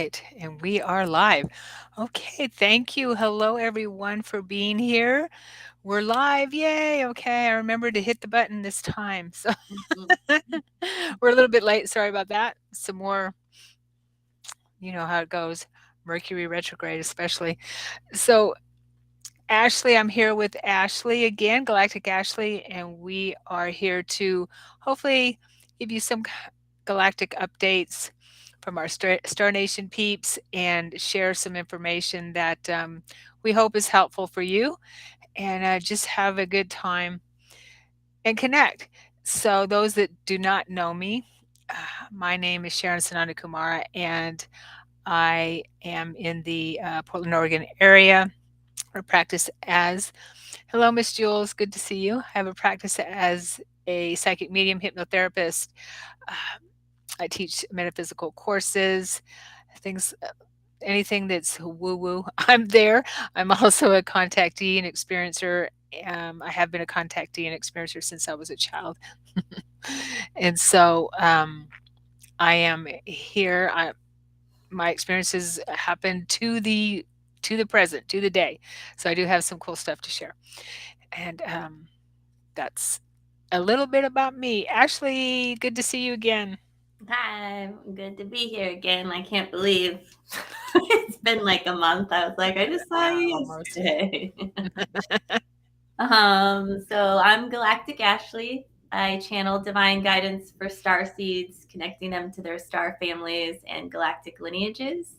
right. And we are live. Okay. Thank you. Hello, everyone, for being here. We're live. Yay. Okay. I remember to hit the button this time. So Mhm. we're a little bit late. Sorry about that. Some more, you know how it goes. Mercury retrograde, especially. So, Ashley, I'm here with Ashley again, Galactic Ashley, and we are here to hopefully give you some galactic updates from our Star Nation peeps and share some information that we hope is helpful for you and just have a good time and connect. So, those that do not know me, my name is Sharon Sananda Kumara, and I am in the Portland, Oregon area. I practice as hello, Miss Jules. Good to see you. I have a practice as a psychic medium hypnotherapist. Uh, I teach metaphysical courses, things, anything that's woo woo. I'm there. I'm also a contactee and experiencer. I have been a contactee and experiencer since I was a child. And so I am here. My experiences happen to the present, to the day. So I do have some cool stuff to share. And that's a little bit about me. Ashley, good to see you again. Hi, good to be here again. I can't believe it's been like a month. I was like, I just saw you Almost. yesterday. So I'm Galactic Ashley. I channel divine guidance for starseeds, connecting them to their star families and galactic lineages.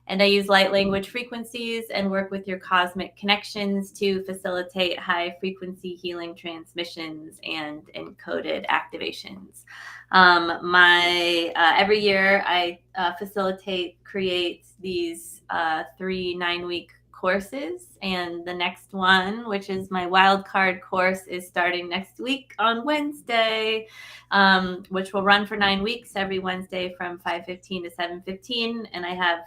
And I use light language frequencies and work with your cosmic connections to facilitate high frequency healing transmissions and encoded activations. My every year I create these 3 9-week courses, and the next one, which is my wild card course, is starting next week on Wednesday, which will run for 9 weeks every Wednesday from 5:15 to 7:15, and I have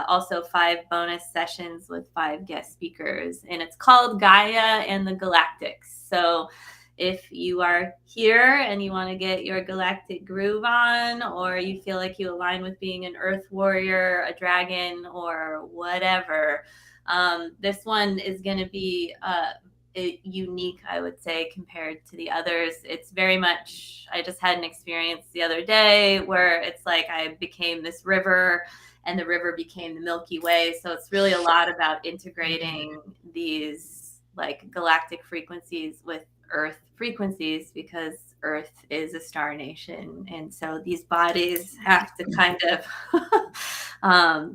also 5 bonus sessions with 5 guest speakers, and it's called Gaia and the Galactics. So if you are here and you want to get your galactic groove on, or you feel like you align with being an earth warrior, a dragon, or whatever, this one is going to be unique, I would say, compared to the others. It's very much, I just had an experience the other day where it's like I became this river and the river became the Milky Way. So it's really a lot about integrating these like galactic frequencies with earth frequencies, because earth is a star nation, and so these bodies have to kind of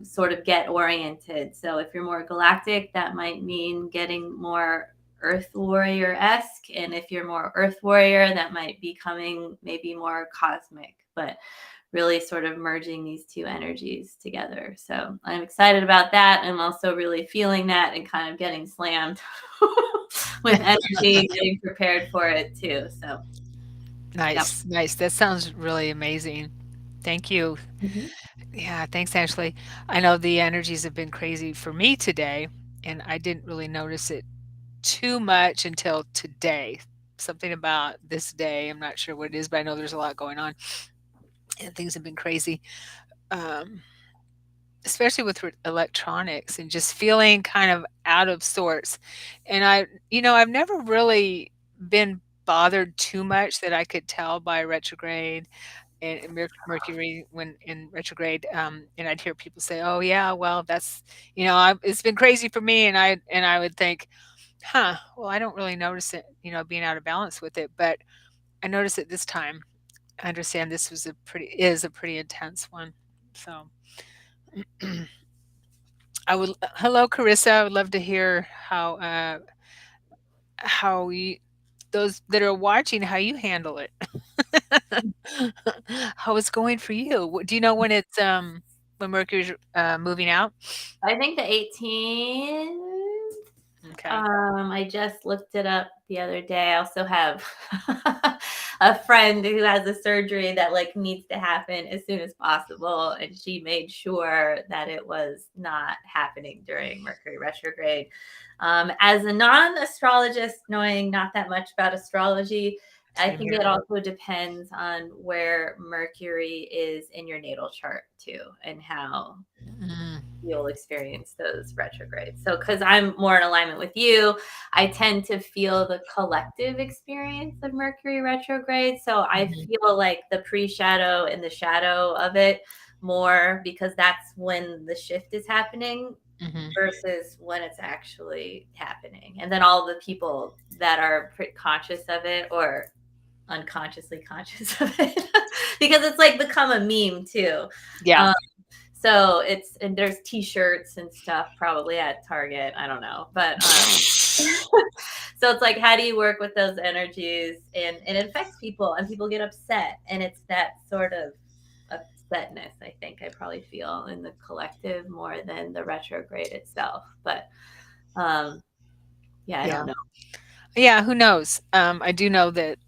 sort of get oriented. So if you're more galactic, that might mean getting more earth warrior-esque, and if you're more earth warrior, that might be coming maybe more cosmic, but really sort of merging these two energies together. So I'm excited about that. I'm also really feeling that and kind of getting slammed with energy, getting prepared for it too. So, yep. Nice, nice. That sounds really amazing. Thank you. Mhm. Yeah, thanks, Ashley. I know the energies have been crazy for me today, and I didn't really notice it too much until today. Something about this day, I'm not sure what it is, but I know there's a lot going on, and things have been crazy. Um, Especially with electronics and just feeling kind of out of sorts. And I've never really been bothered too much that I could tell by retrograde and Mercury when in retrograde. And I'd hear people say, "Oh yeah, well that's it's been crazy for me," and I would think, "Huh, well I don't really notice it, being out of balance with it, but I noticed it this time. I understand this was a pretty intense one." So. Hello, Carissa. I would love to hear how you, those that are watching, how you handle it. How it's going for you. Do you know when it's when Mercury's moving out? I think the 18th. Okay. I just looked it up the other day. I also have a friend who has a surgery that like needs to happen as soon as possible, and she made sure that it was not happening during Mercury retrograde. As a non-astrologist, knowing not that much about astrology, I Same think here. it also depends on where Mercury is in your natal chart too, and how Mm, you'll experience those retrogrades. So, because I'm more in alignment with you, I tend to feel the collective experience of Mercury retrograde. So, I mhm, feel like the pre shadow and the shadow of it more, because that's when the shift is happening mhm. versus when it's actually happening. And then all the people that are conscious of it or unconsciously conscious of it because it's like become a meme too. Yeah. Um, so it's, and there's t-shirts and stuff probably at Target. I don't know. But so it's like, how do you work with those energies? And it affects people and people get upset. And it's that sort of upsetness, I think I probably feel in the collective more than the retrograde itself. But yeah, I Yeah. don't know. Yeah, who knows? I do know that,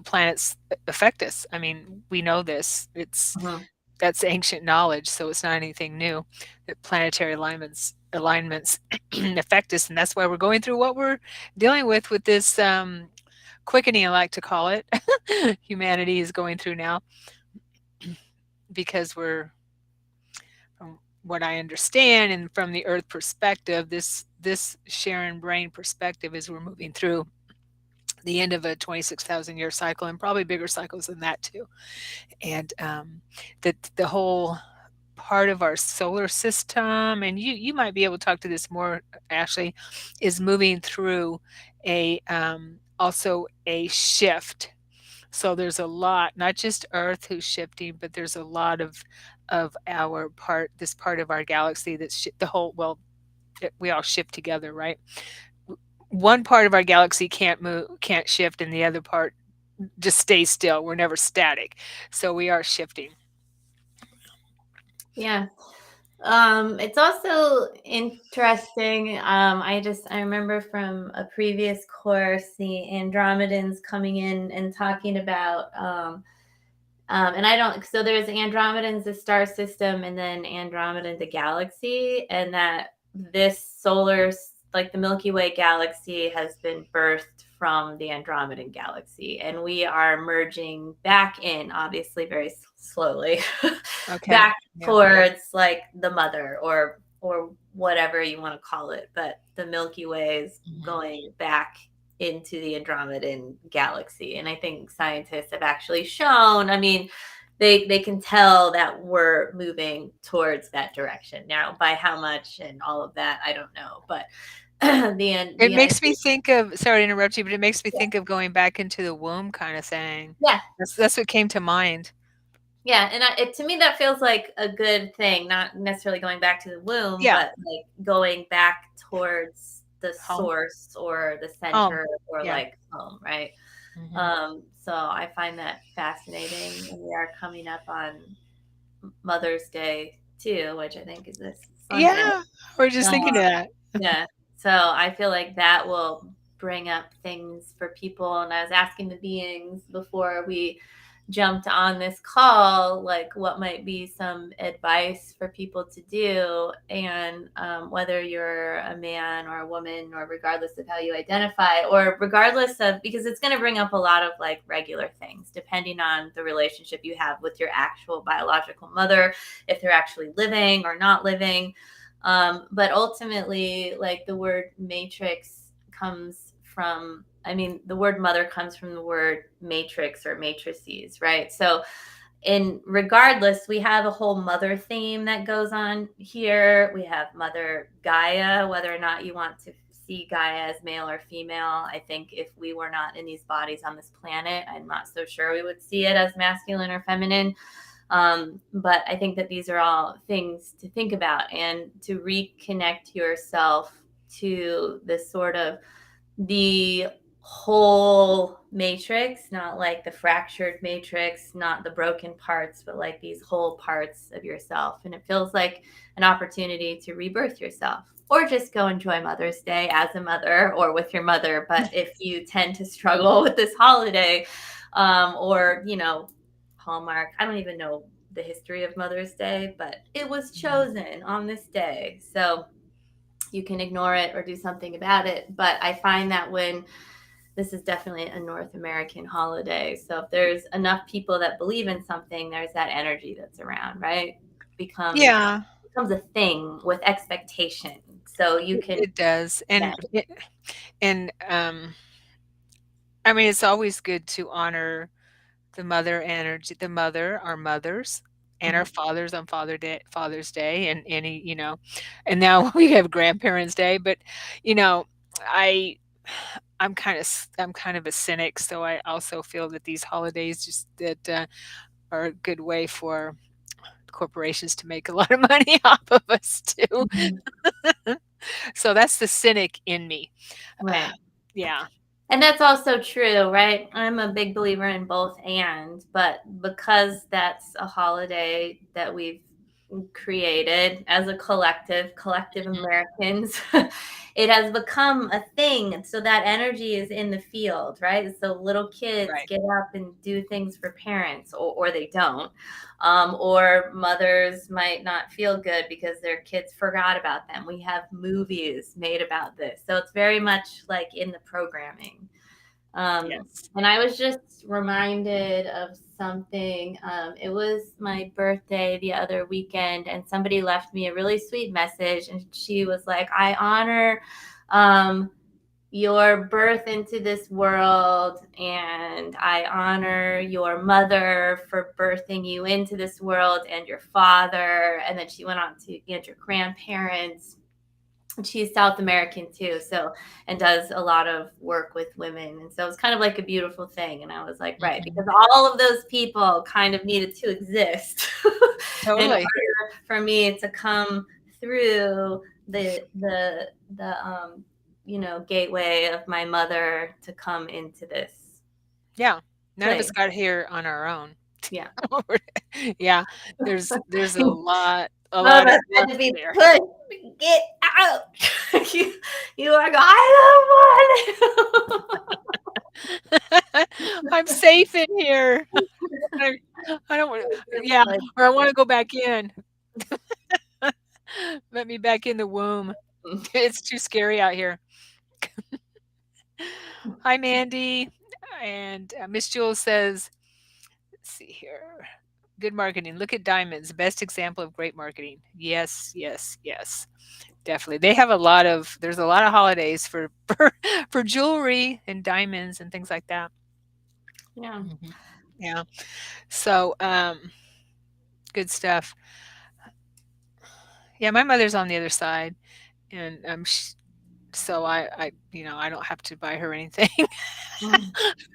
planets affect us. I mean, we know this. Mhm. That's ancient knowledge, so it's not anything new that planetary alignments affect us, and that's why we're going through what we're dealing with this quickening, I like to call it. Humanity is going through now because from what I understand, and from the Earth perspective, this Sharon brain perspective is we're moving through the end of a 26,000 year cycle, and probably bigger cycles than that too. And that the whole part of our solar system, and you might be able to talk to this more, Ashley, is moving through a also a shift. So there's a lot, not just Earth who's shifting, but there's a lot of our part, this part of our galaxy that's the whole, well, we all shift together, right? One part of our galaxy can't move, can't shift, and the other part just stays still. We're never static. So we are shifting. Yeah. It's also interesting. I remember from a previous course, the Andromedans coming in and talking about, and I don't, so there's Andromedans, the star system, and then Andromeda, the galaxy, and that this like the Milky Way galaxy has been birthed from the Andromedan galaxy, and we are merging back in, obviously very slowly, Okay. back Yeah. towards like the mother or whatever you want to call it, but the Milky Way is Mhm. going back into the Andromedan galaxy. And I think scientists have actually shown, I mean, they can tell that we're moving towards that direction. Now, by how much and all of that, I don't know. But It the makes idea, me think of, sorry to interrupt you, but it makes me yeah, think of going back into the womb kind of thing. yeah, That's what came to mind. yeah. And to me, that feels like a good thing, not necessarily going back to the womb, Yeah. but like going back towards the Home. source or the Home. center or Yeah. like home, right? Hmm. So I find that fascinating. And we are coming up on Mother's Day too, which I think is this Sunday. Yeah. We're just Um, thinking of that. yeah. So I feel like that will bring up things for people. And I was asking the beings before we jumped on this call, like what might be some advice for people to do. And whether you're a man or a woman, or regardless of how you identify, or regardless of, because it's going to bring up a lot of like regular things, depending on the relationship you have with your actual biological mother, if they're actually living or not living. But ultimately, like the word matrix comes from, I mean, the word mother comes from the word matrix or matrices, right? So, in regardless, we have a whole mother theme that goes on here. We have Mother Gaia, whether or not you want to see Gaia as male or female. I think if we were not in these bodies on this planet, I'm not so sure we would see it as masculine or feminine. But I think that these are all things to think about and to reconnect yourself to this sort of the whole matrix, not like the fractured matrix, not the broken parts, but like these whole parts of yourself. And it feels like an opportunity to rebirth yourself. Or just go enjoy Mother's Day as a mother or with your mother. But if you tend to struggle with this holiday, or, Hallmark, I don't even know the history of Mother's Day, but it was Mhm. chosen on this day. So you can ignore it or do something about it. But I find that when this is definitely a North American holiday. So if there's enough people that believe in something, there's that energy that's around, right? Becomes Yeah, becomes a thing with expectation. So you can, it does, yeah. and I mean, it's always good to honor the mother energy, the mother, our mothers, and our Mhm. fathers on Father's Day, and any, and now we have Grandparents' Day. But you know, I I'm kind of a cynic, so I also feel that these holidays just that are a good way for corporations to make a lot of money off of us too. Mhm. So that's the cynic in me. Uh, Right. yeah, And that's also true, right? I'm a big believer in both and, but because that's a holiday that we've created as a collective mhm, Americans, it has become a thing. So that energy is in the field, right? So little kids right. get up and do things for parents, or they don't. Or mothers might not feel good because their kids forgot about them. We have movies made about this. So it's very much like in the programming. Yes. And I was just reminded of something. It was my birthday the other weekend, and somebody left me a really sweet message. And she was like, I honor um, your birth into this world, and I honor your mother for birthing you into this world, and your father. And then she went on to your grandparents. She's South American too, so, and does a lot of work with women, and so it's kind of like a beautiful thing. And I was like, right, because Mhm. all of those people kind of needed to exist in Totally. order for me to come through the gateway of my mother to come into this Yeah. None of us place. got here on our own. Yeah, Yeah, there's a some of lot of us had work to be there. pushed. Get out! you, you are going. I don't want it. I'm safe in here. I I don't wanna Just yeah, like, or I wanna go back in. Let me back in the womb. It's too scary out here. Hi, Mandy, and, Miss Jules says, let's see here. Good marketing. Look at diamonds, best example of great marketing. Yes, yes, yes. Definitely. There's a lot of holidays for for jewelry and diamonds and things like that. yeah. Mhm. Yeah. So, good stuff. Yeah, my mother's on the other side, and, so I don't have to buy her anything. Mm.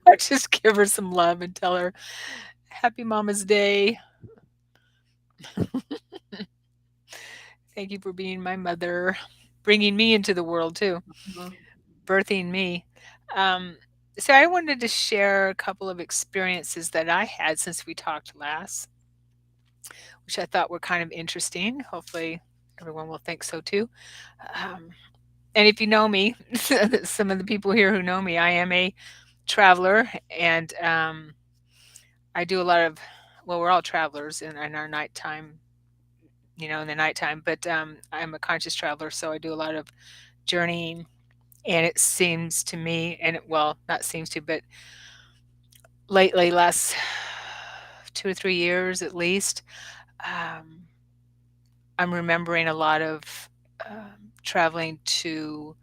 I just give her some love and tell her, "Happy Mama's Day. Thank you for being my mother, bringing me into the world too, Mhm. birthing me." Um, so I wanted to share a couple of experiences that I had since we talked last, which I thought were kind of interesting. Hopefully, everyone will think so too. Um, and if you know me, some of the people here who know me, I am a traveler, and I do a lot of, well, we're all travelers in our nighttime, in the nighttime, but I'm a conscious traveler, so I do a lot of journeying. And it seems to me, well, not seems to, but lately, last 2 or 3 years at least, um, I'm remembering a lot of traveling to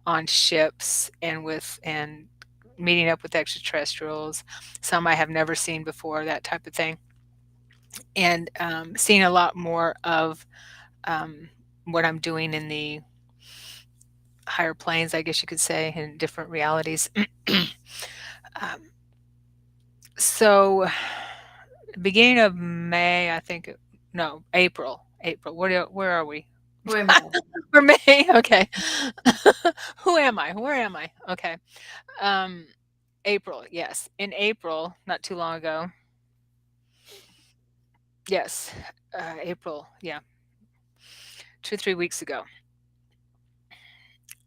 on ships and meeting up with extraterrestrials, some I have never seen before, that type of thing, and seeing a lot more of um, what I'm doing in the higher planes, I guess you could say, in different realities. um, so, beginning of May, I think, no, April. April. Where are we? We're mad. We're May. Okay. Who am I? Where am I? Okay. Um, April. Yes, in April, not too long ago. Yes, April. Yeah, 2 or 3 weeks ago.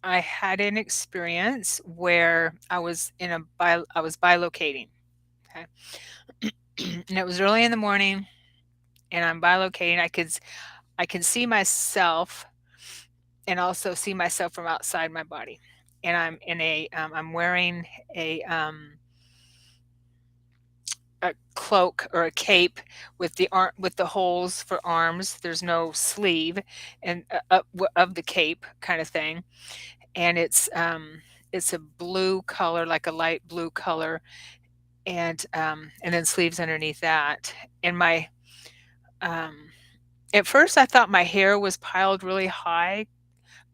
I had an experience where I was bilocating. Okay, and it was early in the morning, and I'm bilocating. I can see myself and also see myself from outside my body. and I'm wearing a a cloak or a cape with with the holes for arms. There's no sleeve, and of the cape kind of thing, and it's a blue color, like a light blue color, and then sleeves underneath that. And my um, at first I thought my hair was piled really high,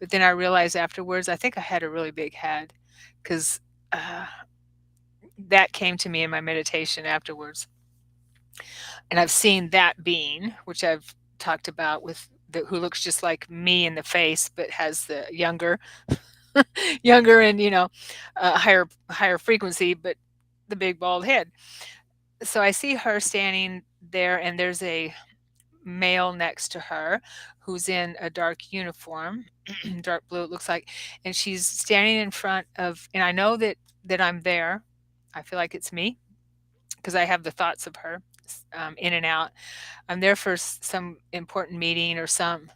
but then I realized afterwards I think I had a really big head because uh, that came to me in my meditation afterwards. And I've seen that being, which I've talked about with who looks just like me in the face, but has the younger and higher frequency, but the big bald head. So I see her standing there, and there's a male next to her who's in a dark uniform, dark blue it looks like, and she's standing in front of, and I know that I'm there. I feel like it's me because I have the thoughts of her in and out. I'm there for some important meeting or some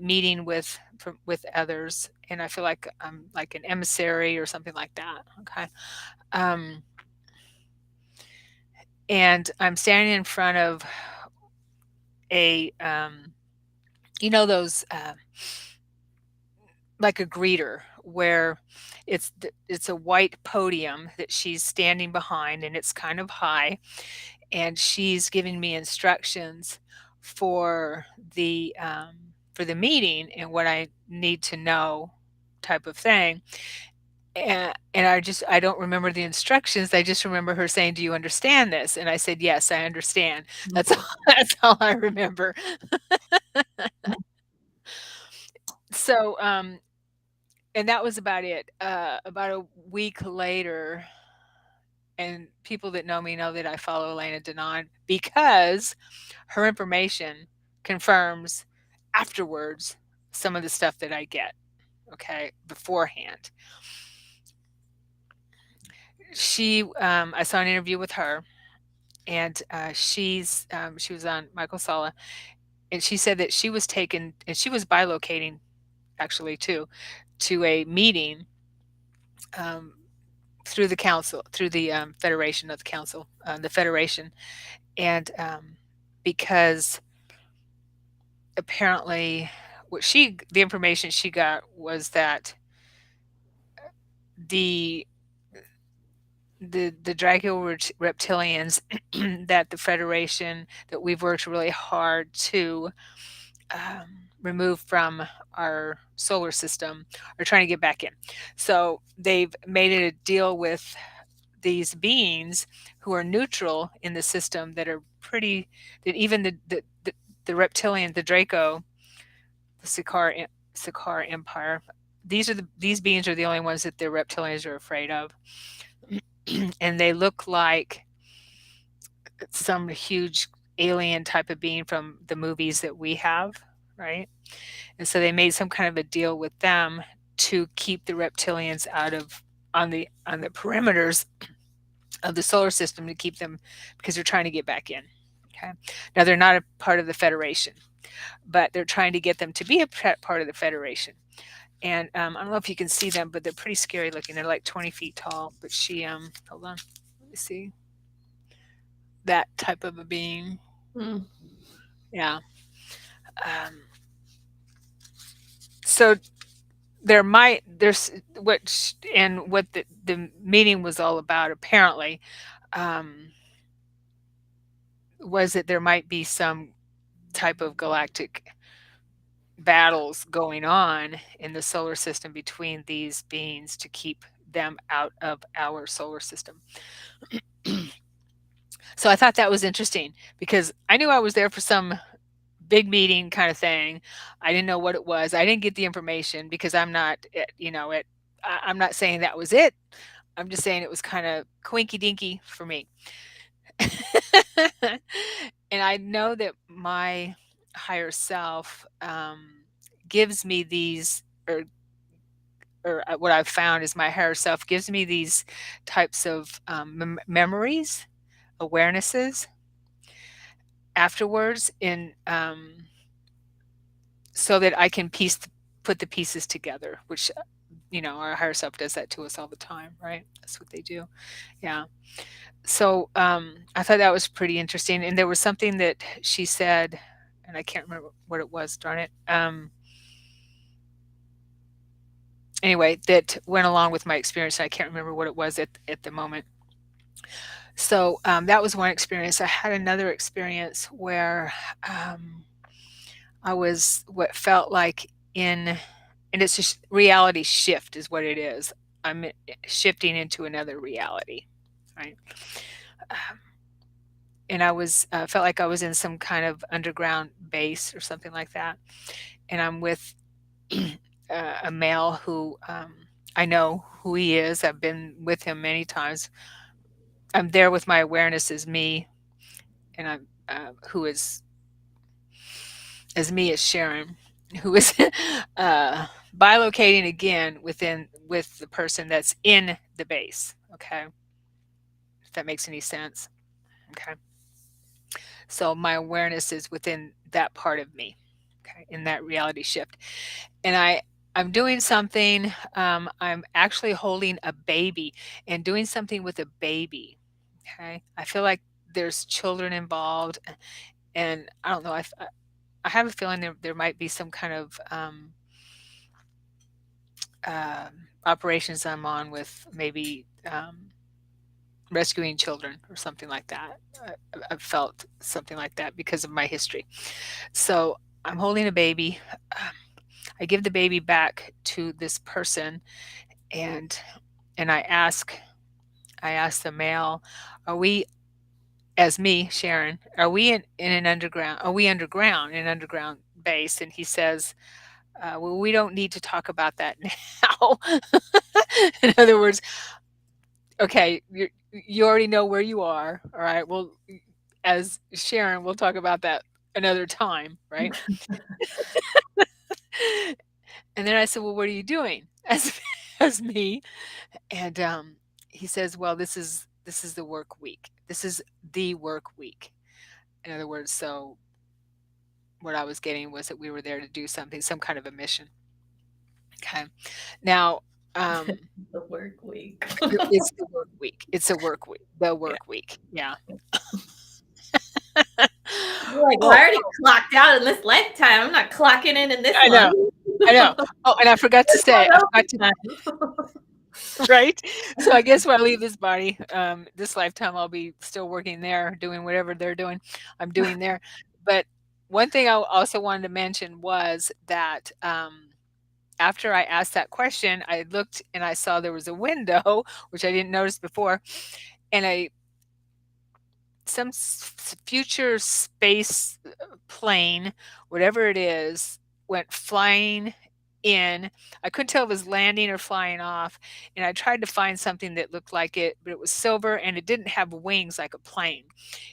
meeting with others, and I feel like I'm like an emissary or something like that. Okay, um, and I'm standing in front of a those like a greeter where it's a white podium that she's standing behind, and it's kind of high, and she's giving me instructions for the meeting and what I need to know, type of thing. And I don't remember the instructions. I just remember her saying, "Do you understand this?" And I said, "Yes, I understand." That's all, that's all I remember. So and that was about it. About a week later, and people that know me know that I follow Elena Denon because her information confirms afterwards some of the stuff that I get. Okay, beforehand, I saw an interview with her, and she was on Michael Sala, and she said that she was taken, and she was bilocating actually too, to a meeting um, through the council, through the federation of the council, the federation, and because apparently the information she got was that the the Draco reptilians that the Federation, that we've worked really hard to remove from our solar system, are trying to get back in. So they've made it a deal with these beings who are neutral in the system, that are pretty, that even the reptilian, the Draco, the Sakaar Empire, these beings are the only ones that the reptilians are afraid of. And they look like some huge alien type of being from the movies that we have, right? And so they made some kind of a deal with them to keep the reptilians out of, on the perimeters of the solar system, to keep them, because they're trying to get back in. Okay. Now they're not a part of the Federation, but they're trying to get them to be a part of the Federation. And I don't know if you can see them, but they're pretty scary looking. They're like 20 feet tall. But hold on, let me see, that type of a being. Mm. Yeah. Um, so there's what the meeting was all about, apparently, um, was that there might be some type of galactic battles going on in the solar system between these beings to keep them out of our solar system. So I thought that was interesting because I knew I was there for some big meeting kind of thing. I didn't know what it was. I didn't get the information because I'm not, I'm not saying that was it. I'm just saying it was kind of quinky dinky for me. And I know that my higher self gives me these, or what I've found is my higher self gives me these types of memories, awarenesses afterwards, in so that I can put the pieces together, which Our higher self does that to us all the time, right? That's what they do. Yeah. So I thought that was pretty interesting. And there was something that she said, and I can't remember what it was, darn it. Anyway, that went along with my experience. I can't remember what it was at the moment. So that was one experience. I had another experience where I was what felt like in, and it's just reality shift is what it is. I'm shifting into another reality, right? Um, and I was felt like I was in some kind of underground base or something like that, and I'm with a male who I know who he is. I've been with him many times. I'm there with my awareness as me, and I'm who is as me as Sharon, who is bilocating again with the person that's in the base. Okay, if that makes any sense. Okay, so my awareness is within that part of me. Okay, in that reality shift, and I'm doing something. I'm actually holding a baby and doing something with a baby. Okay, I feel like there's children involved, and I don't know. I have a feeling there might be some kind of operations I'm on with maybe rescuing children or something like that. I've felt something like that because of my history. So I'm holding a baby. Um, I give the baby back to this person, and I ask the male, "Are we, as me, Sharon? Are we in an underground? Are we underground in an underground base?" And he says, "Well, we don't need to talk about that now." In other words, okay, you already know where you are. All right. Well, as Sharon, we'll talk about that another time, right? And then I said, "Well, what are you doing?" As me, and he says, "Well, this is the work week. This is the work week." In other words, so what I was getting was that we were there to do something, some kind of a mission. Okay. Now, um, The work week. it's the work week. It's a work week. The Yeah. work week. Yeah. You're like, well, I Oh, already clocked out in this lifetime. I'm not clocking in this I one. know. I know. Oh, and I forgot to Overtime. right? So I guess when I leave this body, this lifetime, I'll be still working there, doing whatever they're doing. I'm doing there. But one thing I also wanted to mention was that after I asked that question, I looked and I saw there was a window, which I didn't notice before, and some future space plane, whatever it is, went flying in. I couldn't tell if it was landing or flying off. And I tried to find something that looked like it, but it was silver and it didn't have wings like a plane.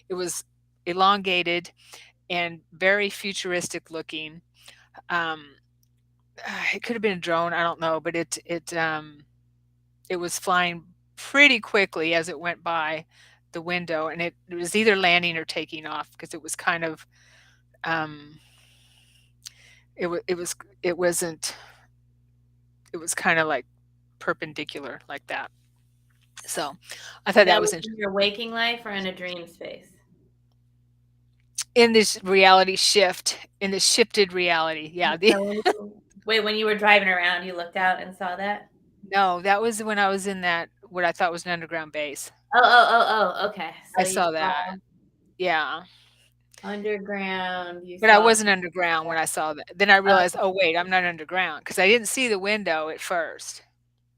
It was elongated and very futuristic looking. Um, it could have been a drone, I don't know, but it was flying pretty quickly as it went by the window, and it was either landing or taking off because it was kind of um, it wasn't it was kind of like perpendicular like that. So I thought that That was was in interesting. your waking life or in a dream space? In this reality shift, in the shifted reality, yeah. So when you were driving around, you looked out and saw that? No, that was when I was in that what I thought was an underground base. Okay. I So you saw that. saw Yeah. underground, you But I saw wasn't underground when I saw that. Then I realized, oh, oh wait, I'm not underground because I didn't see the window at first.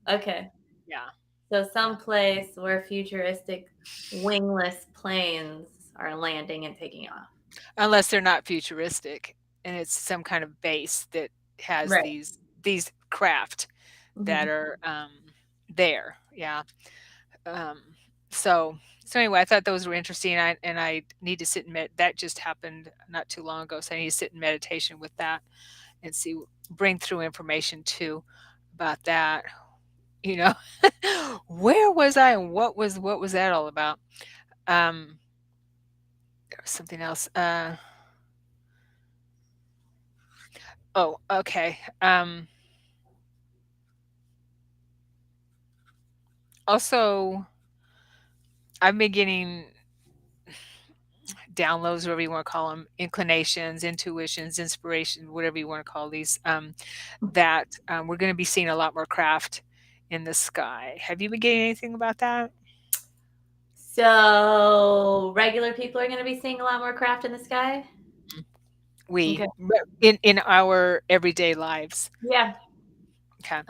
okay. Yeah. So Yeah. some place where futuristic wingless planes are landing and taking off. Unless they're not futuristic and it's some kind of base that has Right. these craft that Mhm. are there. Yeah. Um, so anyway, I thought those were interesting. I need to sit and that just happened not too long ago. So I need to sit in meditation with that and see bring through information too about that. You know, where was I and what was that all about? Um, there was something else. Oh, okay. Also, I've been getting downloads, whatever you want to call them, inclinations, intuitions, inspiration, whatever you want to call these, that we're going to be seeing a lot more craft in the sky. Have you been getting anything about that? So regular people are going to be seeing a lot more craft in the sky. Okay. In our everyday lives. Yeah. Okay.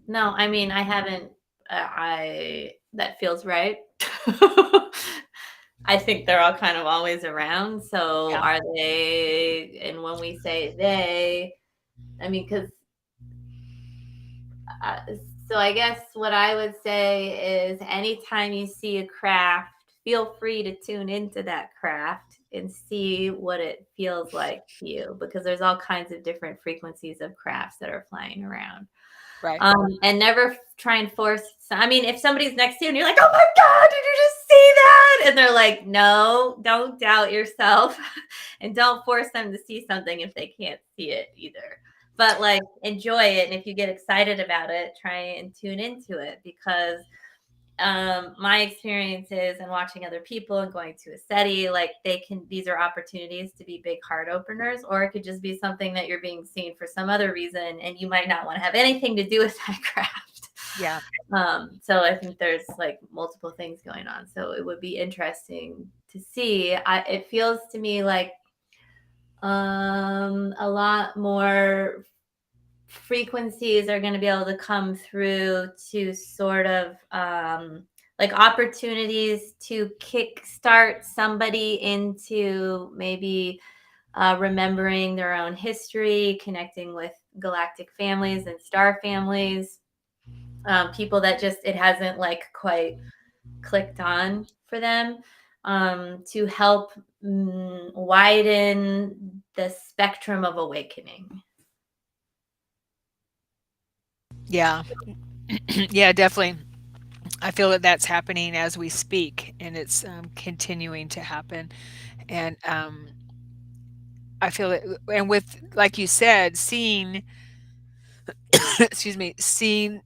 No, I mean, I haven't. I that feels right. I think they're all kind of always around. So Yeah. are they? And when we say they, I mean, because uh, so I guess what I would say is anytime you see a craft, feel free to tune into that craft and see what it feels like to you because there's all kinds of different frequencies of crafts that are flying around. Right. And never try and force. I mean, if somebody's next to you and you're like, "Oh my God, did you just see that?" and they're like, "No, don't doubt yourself, and don't force them to see something if they can't see it either." But like, enjoy it, and if you get excited about it, try and tune into it because my experiences and watching other people and going to a SETI, like these are opportunities to be big heart openers, or it could just be something that you're being seen for some other reason and you might not want to have anything to do with that craft. Yeah. So I think there's like multiple things going on. So it would be interesting to see. It feels to me like a lot more frequencies are going to be able to come through to sort of like opportunities to kickstart somebody into maybe remembering their own history, connecting with galactic families and star families, people that just it hasn't like quite clicked on for them, to help widen the spectrum of awakening. Yeah. Yeah, definitely. I feel that that's happening as we speak, and it's continuing to happen. And I feel it, and with, like you said, seeing, excuse me, seeing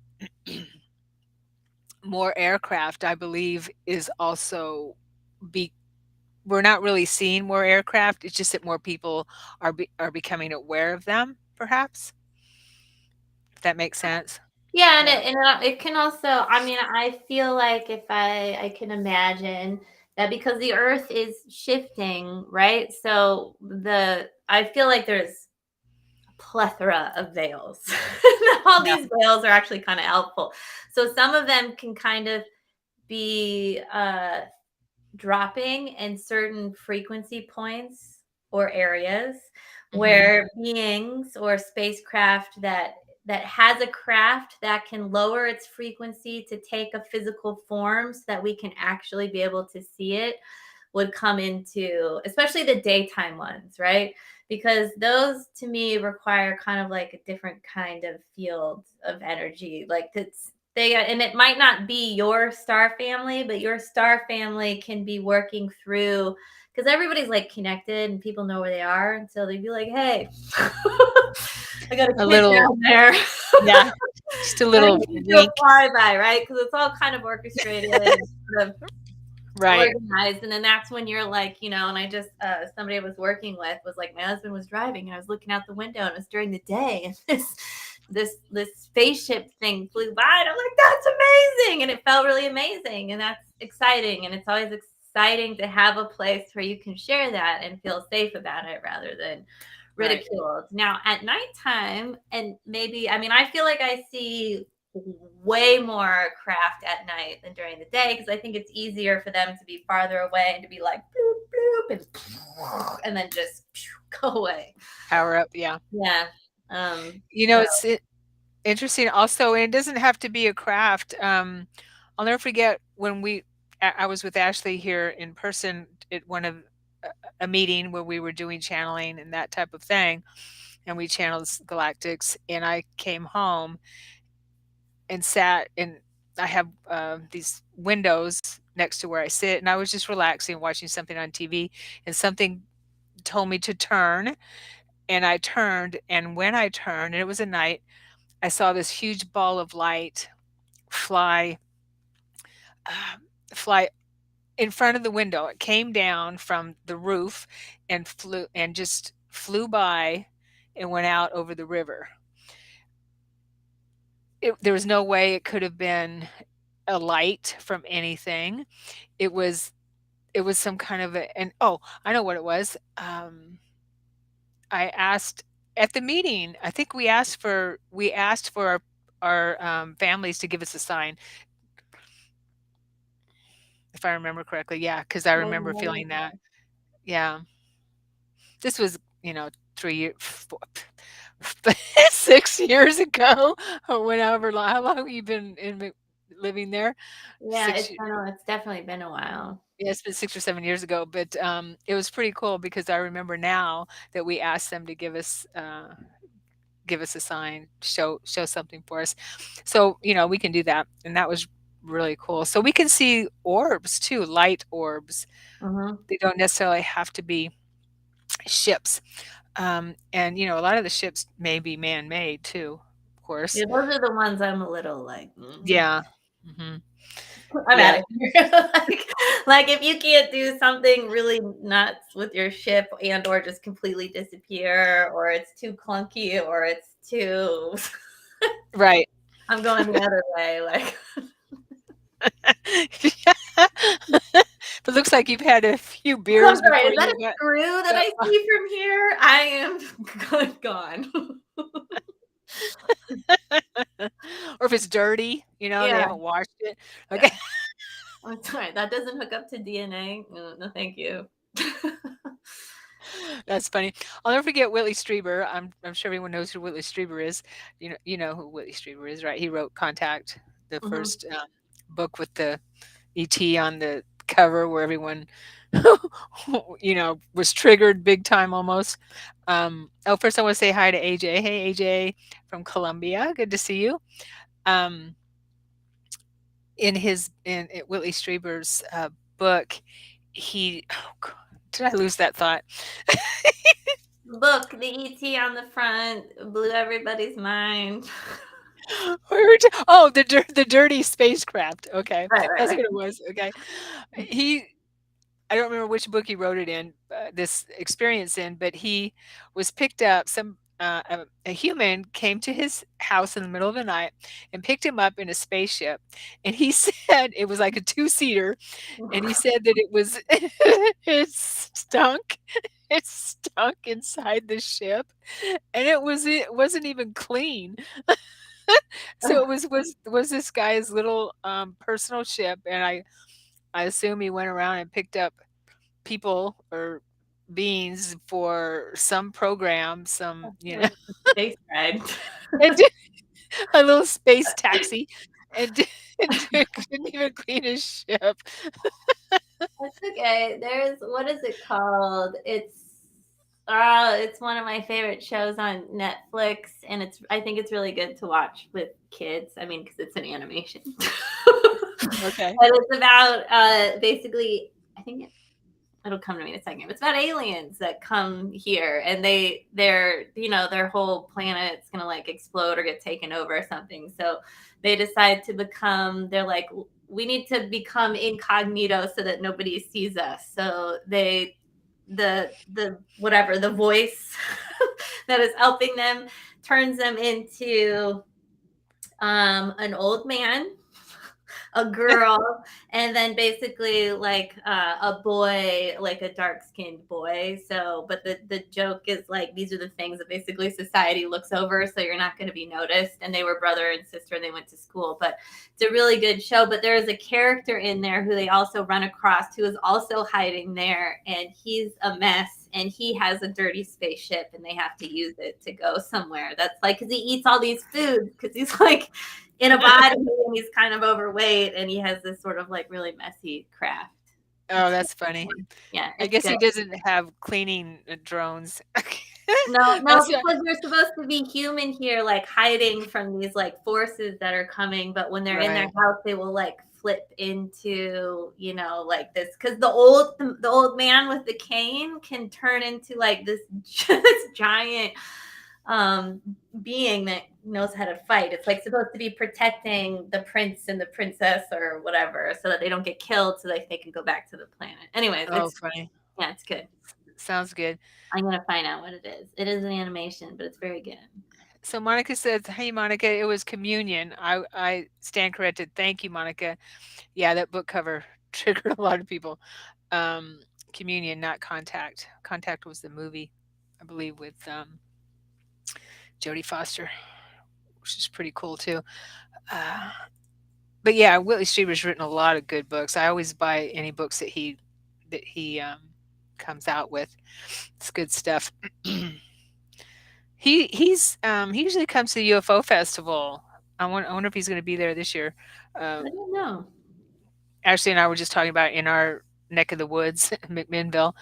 more aircraft, I believe, is also be. We're not really seeing more aircraft. It's just that more people are becoming aware of them, perhaps. If that makes sense. Yeah, and Yeah. it can also. I mean, I feel like if I can imagine that because the Earth is shifting, right? So I feel like there's a plethora of veils. All Yeah. these veils are actually kind of helpful. So some of them can kind of be dropping in certain frequency points or areas Hmm. where beings or spacecraft that has a craft that can lower its frequency to take a physical form so that we can actually be able to see it would come into, especially the daytime ones, right? Because those to me require kind of like a different kind of field of energy. Like and it might not be your star family, but your star family can be working through because everybody's like connected and people know where they are. And so they'd be like, "Hey, I got a A kid little, down there. yeah, just a I little need to do a wink. flyby," right? Because it's all kind of orchestrated and sort of Right. organized. And then that's when you're like, and I just somebody I was working with was like, my husband was driving and I was looking out the window and it was during the day and this spaceship thing flew by and I'm like, that's amazing, and it felt really amazing, and that's exciting, and it's always exciting to have a place where you can share that and feel safe about it rather than Right. ridiculed. Now at nighttime, and maybe, I mean, I feel like I see way more craft at night than during the day because I think it's easier for them to be farther away and to be like bloop bloop and then just go away. Power up. Yeah. Yeah. So It's interesting also, and it doesn't have to be a craft. I'll never forget when I was with Ashley here in person at one of a meeting where we were doing channeling and that type of thing, and we channeled galactics. And I came home and sat, and I have these windows next to where I sit, and I was just relaxing, watching something on TV, and something told me to turn, and I turned, and when I turned, and it was a night, I saw this huge ball of light fly fly in front of the window. It came down from the roof and flew by and went out over the river. There was no way it could have been a light from anything. It was it was some kind of a, and oh, I know what it was. I asked at the meeting. I think we asked for our families to give us a sign, if I remember correctly. Yeah, because I remember feeling that. Yeah, this was 3 years, 6 years ago, or whenever. How long have you been living there? Yeah, 6 years. it's definitely been a while. Yeah, it's been 6 or 7 years ago, but it was pretty cool because I remember now that we asked them to give us a sign, show something for us. So, we can do that. And that was really cool. So we can see orbs too, light orbs. Hmm. They don't necessarily have to be ships. And a lot of the ships may be man-made too, of course. Yeah, those are the ones I'm a little like, Yeah. Hmm. I'm Yeah. out of here. Like if you can't do something really nuts with your ship and or just completely disappear, or it's too clunky, or it's too, Right. I'm going the other way. Like, It looks like you've had a few I'm beers sorry, before is that you a screw that got I see from here? I am gone. or if it's dirty, they Yeah, haven't washed it. Okay. yeah. I'm sorry, that doesn't hook up to DNA. No, no thank you. That's funny. I'll never forget Whitley Strieber. I'm sure everyone knows who Whitley Strieber is. You know who Whitley Strieber is, right? He wrote Contact, the Hmm. first book with the ET on the cover, where everyone, was triggered big time almost. First I want to say hi to AJ. Hey AJ from Columbia. Good to see you. Um, in Whitley Strieber's book, did I lose that thought? Look, the ET on the front blew everybody's mind. The dirty spacecraft. Okay, Right, right, that's right. what it was. Okay, he. I don't remember which book he wrote it in, this experience in, but he was picked up. A human came to his house in the middle of the night and picked him up in a spaceship, and he said it was like a two-seater, and he said that it stunk. It stunk inside the ship, and it wasn't even clean. So it was this guy's little personal ship, and I assume he went around and picked up people or beings for some program, Like a space ride. and did a little space taxi, and couldn't even clean his ship. That's okay. There's what is it called? It's one of my favorite shows on Netflix, and I think it's really good to watch with kids. I mean, because it's an animation. Okay. But it's about basically, I think it'll come to me in a second. It's about aliens that come here, and their whole planet's gonna like explode or get taken over or something. So they decide to become. They're like, we need to become incognito so that nobody sees us. So the whatever the voice that is helping them turns them into an old man, a girl, and then basically like a boy, like a dark skinned boy. So, but the joke is like these are the things that basically society looks over, so you're not going to be noticed. And they were brother and sister, and they went to school. But it's a really good show. But there is a character in there who they also run across who is also hiding there, and he's a mess. And he has a dirty spaceship, and they have to use it to go somewhere. That's like because he eats all these foods because he's like in a body and he's kind of overweight and he has this sort of like really messy craft. Oh, that's funny. Yeah, I it's guess good. he doesn't have cleaning drones. No, That's because you're supposed to be human here, like hiding from these like forces that are coming. But when they're in their right. house, they will like flip into, like this. Because the old man with the cane can turn into like this, this giant um, being that knows how to fight. It's like supposed to be protecting the prince and the princess or whatever, so that they don't get killed, so that they can go back to the planet. Anyways, Oh, funny. yeah, it's good. Sounds good. I'm gonna find out what it is. It is an animation, but it's very good. So Monica says, "Hey Monica, it was Communion." I stand corrected. Thank you, Monica. Yeah, that book cover triggered a lot of people. Um, Communion, not Contact. Contact was the movie, I believe, with Jodie Foster, which is pretty cool too. Uh, but yeah, Willie Streeter's written a lot of good books. I always buy any books that he comes out with. It's good stuff. He usually comes to the UFO festival. I wonder if he's going to be there this year. Uh, I don't know. Ashley and I were just talking about in our neck of the woods, McMinnville,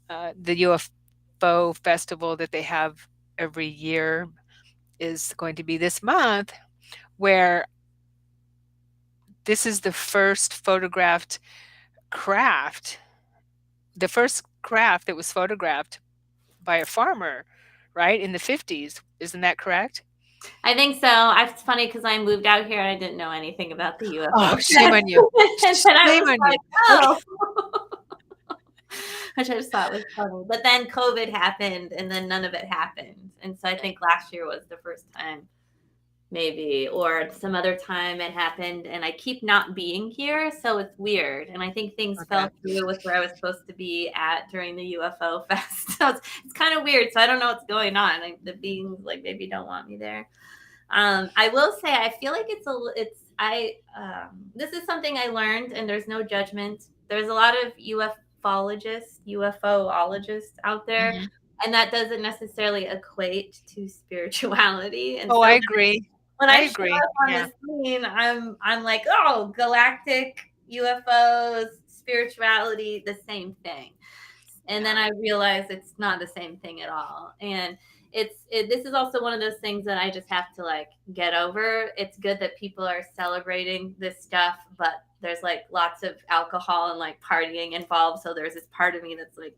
the UFO festival that they have every year is going to be this month, where this is the first photographed craft, the first craft that was photographed by a farmer, right, in the 50s. Isn't that correct? I think so. It's funny because I moved out here and I didn't know anything about the UFO. Oh, shame on you. And then I Shame was on you. like, oh, which I just thought was funny. But then COVID happened and then none of it happened. And so I think last year was the first time, maybe, or some other time it happened. And I keep not being here. So it's weird. And I think things Okay. fell through with where I was supposed to be at during the UFO fest. So it's kind of weird. So I don't know what's going on. Like the beings like maybe don't want me there. I will say I feel like this is something I learned, and there's no judgment. There's a lot of UFOologists out there, Mhm. and that doesn't necessarily equate to spirituality. And Oh, so I agree. when I I show agree. up on Yeah. the scene, I'm like, oh, galactic UFOs, spirituality, the same thing. And then Yeah. I realized it's not the same thing at all. And this is also one of those things that I just have to like get over. It's good that people are celebrating this stuff, but there's like lots of alcohol and like partying involved. So there's this part of me that's like,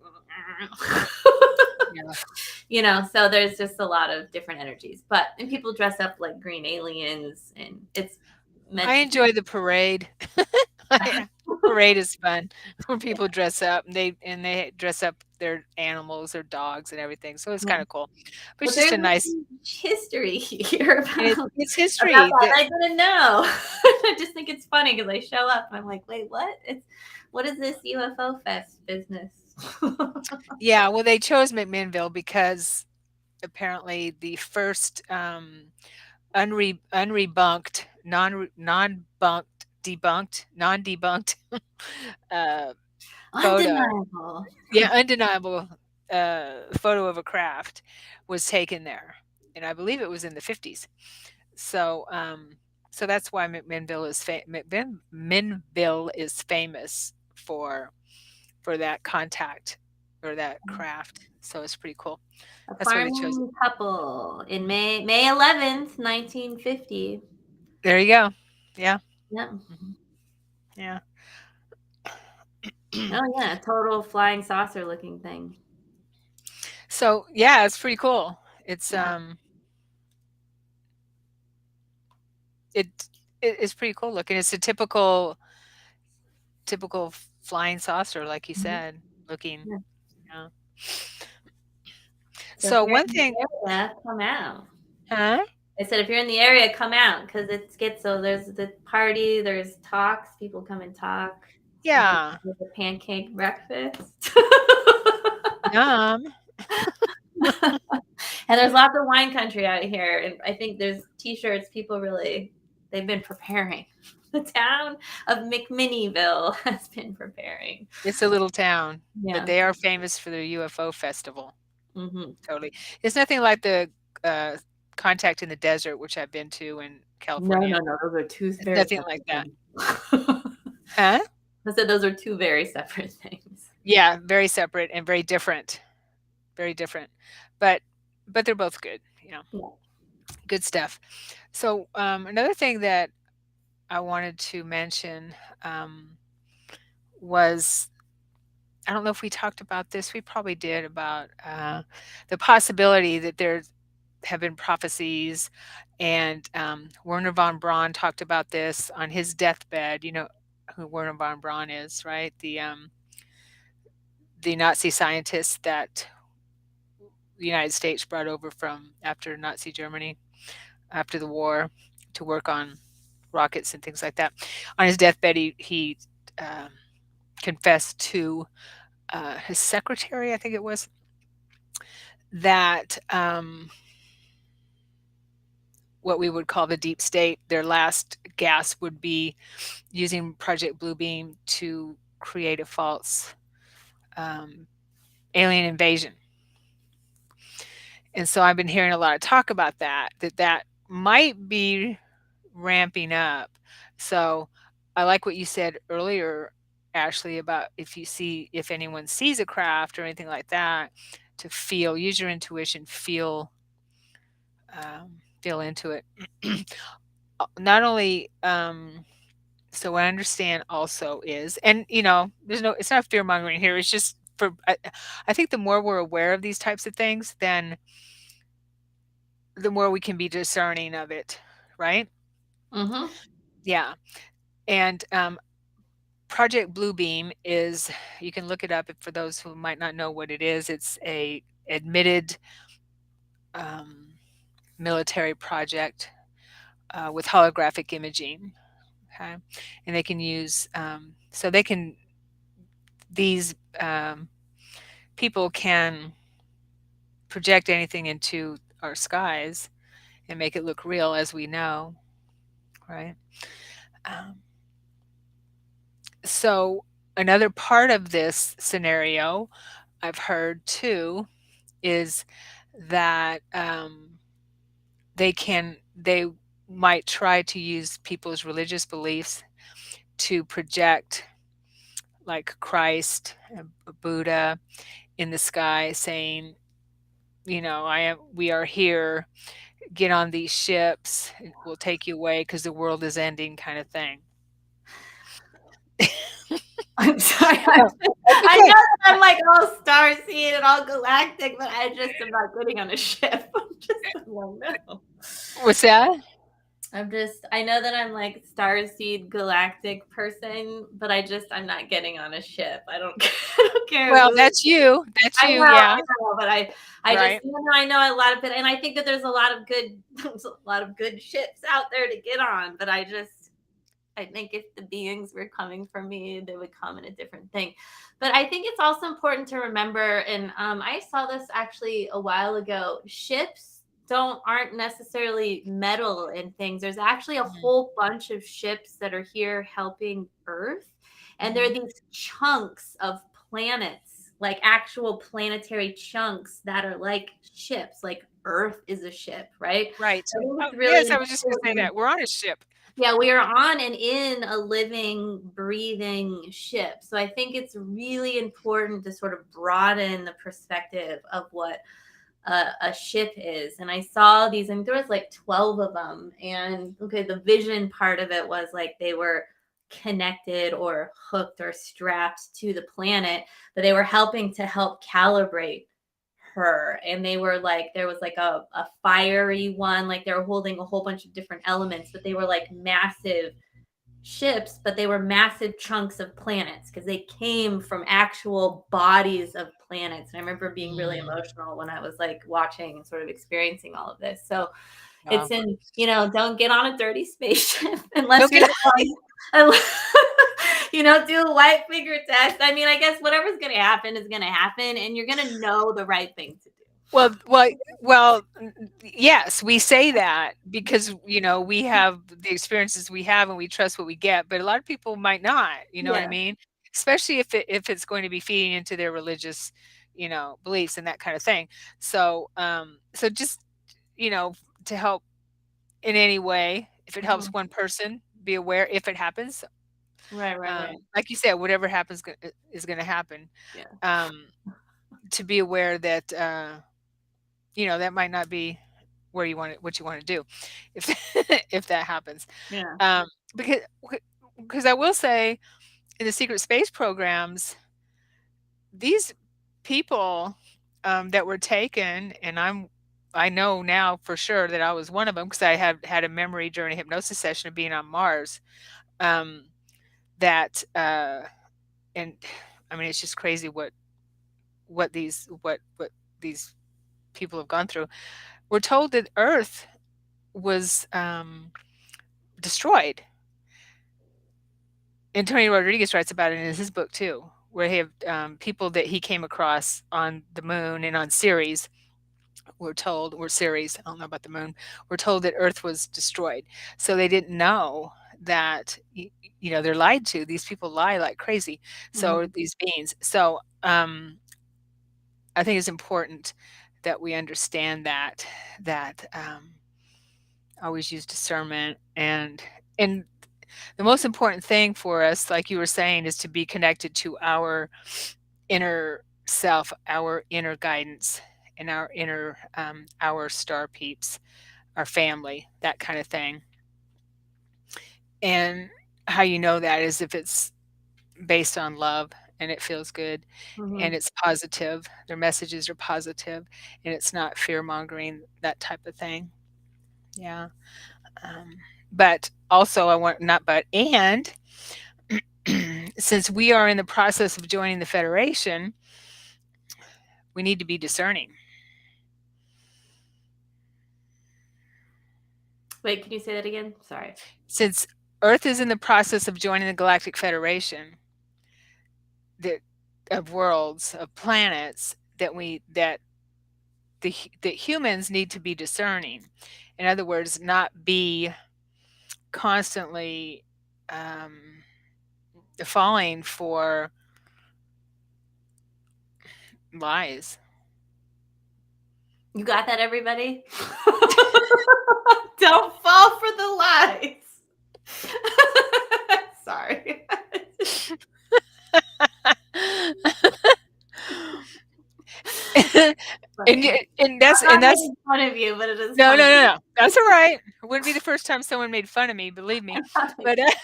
Yeah. so there's just a lot of different energies. But and people dress up like green aliens, and it's I meant to be. enjoy the parade. Parade is fun where people dress up and they dress up their animals, their dogs and everything. So it's Yeah. kind of cool. But But it's just there's a nice history here and it's about history. that. The I didn't know. I just think it's funny because I show up and I'm like, wait, what? What is this UFO fest business? Yeah, well they chose McMinnville because apparently the first unrebunked, non-bunked, debunked, non-debunked uh photo. Undeniable. Yeah, undeniable photo of a craft was taken there. And I believe it was in the 50s. So, so that's why McMinnville is famous for that contact or that craft. So it's pretty cool. A That's why they chose it. farming couple in May 11th, 1950. There you go. Yeah. Yeah. Mhm. Yeah. Oh yeah, total flying saucer looking thing. So yeah, it's pretty cool. It's Yeah. it it's pretty cool looking. It's a typical flying saucer, like you Mhm. said, looking. Yeah. Yeah. So if So you're one in thing, the area, come out. huh? I said, if you're in the area, come out because it gets so there's the party, there's talks, people come and talk. Sometimes Yeah. there's a pancake breakfast. Yum. And there's lots of wine country out here. And I think there's t-shirts, people really, they've been preparing. The town of McMinnville has been preparing. It's a little town, but Yeah. they are famous for their UFO festival. Hmm. Totally. It's nothing like the uh, Contact in the Desert, which I've been to in No, no, California. no. Those are two It's very nothing like separate that. things. Huh? I said those are two very separate things. Yeah, very separate and very different. Very different. But they're both good, Yeah. good stuff. So another thing that I wanted to mention was I don't know if we talked about this. We probably did about the possibility that there's have been prophecies, and Werner von Braun talked about this on his deathbed. You know who Werner von Braun is, right? The Nazi scientist that the United States brought over from after Nazi Germany after the war to work on rockets and things like that. On his deathbed, he um, confessed to his secretary, I think it was, that what we would call the deep state, their last gasp would be using Project Bluebeam to create a false um, alien invasion. And so I've been hearing a lot of talk about that might be ramping up. So I like what you said earlier, Ashley, about if anyone sees a craft or anything like that, to use your intuition, feel into it. Not only so what I understand also is, and it's not fear mongering here. It's just I think the more we're aware of these types of things, then the more we can be discerning of it, right? Mm-hmm. Yeah. And Project Bluebeam is, you can look it up for those who might not know what it is. It's a admitted um, military project with holographic imaging. Okay, and they can use so they can these people can project anything into our skies and make it look real, as we know, right? Um, so another part of this scenario I've heard too is that they might try to use people's religious beliefs to project like Christ, Buddha in the sky, saying, we are here. Get on these ships. We'll take you away because the world is ending, kind of thing. I'm sorry. No, that's I know okay. that I'm like all starseed and all galactic, but I just am not getting on a ship. I'm like, no. What's that? I know that I'm like starseed galactic person, but I'm not getting on a ship. I don't care Well, who. that's you. That's you. Yeah. I know, but I just, Right. I know a lot of it, and I think that there's a lot of good, there's a lot of good ships out there to get on, but I think if the beings were coming for me, they would come in a different thing. But I think it's also important to remember, and I saw this actually a while ago. Ships aren't necessarily metal and things. There's actually a Mhm. whole bunch of ships that are here helping Earth, and they're Mhm. these chunks of planets, like actual planetary chunks that are like ships. Like Earth is a ship, right? Right. I think Oh, it's really yes, I was just gonna say important. that. We're on a ship. Yeah, we are on and in a living, breathing ship. So I think it's really important to sort of broaden the perspective of what a ship is. And I saw these, and there was like 12 of them. And okay, the vision part of it was like they were connected or hooked or strapped to the planet, but they were help calibrate her. And they were like, there was like a fiery one, like they were holding a whole bunch of different elements, but they were like massive ships, but they were massive chunks of planets because they came from actual bodies of planets. And I remember being really Mm. emotional when I was like watching and sort of experiencing all of this. So it's Wow. in, don't get on a dirty spaceship unless Don't you're get going, do a white figure test. I mean, I guess whatever's going to happen is going to happen, and you're going to know the right thing to do. well well well, yes, we say that because, we have the experiences we have and we trust what we get, but a lot of people might not, you know what I Yeah. mean? Especially if it's going to be feeding into their religious, beliefs and that kind of thing. So just, you know, to help in any way, if it helps Mhm. one person be aware if it happens, Right, right, right. like you said, whatever happens is gonna happen, Yeah. um, to be aware that, that might not be what you wanna do if if that happens. Yeah. Um, because because I will say in the secret space programs, these people, that were taken, and I'm I know now for sure that I was one of them because I have had a memory during a hypnosis session of being on Mars. Um, that and I mean, it's just crazy what these people have gone through. We're told that Earth was destroyed. Antonio Rodriguez writes about it in his book too, where he have people that he came across on the moon and on Ceres were Ceres, I don't know about the moon, were told that Earth was destroyed. So they didn't know that, they're lied to. These people lie like crazy. So Hmm. these beings. So I think it's important that we understand that always use discernment and the most important thing for us, like you were saying, is to be connected to our inner self, our inner guidance, and our inner our star peeps, our family, that kind of thing. And how you know that is if it's based on love and it feels good and Hmm. it's positive, their messages are positive, and it's not fear mongering, that type of thing. Yeah. Um, but also, I want not but and since we are in the process of joining the Federation, we need to be discerning. Wait, can you say that again? Sorry. Since Earth is in the process of joining the Galactic Federation, that of worlds, of planets, that humans need to be discerning. In other words, not be constantly um, falling for lies. You got that, everybody? Don't fall for the lies. Sorry. and Funny. y- and I'm that's not and that's making fun of you, but it is no, no, funny. no, no. That's all right. It wouldn't be the first time someone made fun of me, believe me. I'm not But making.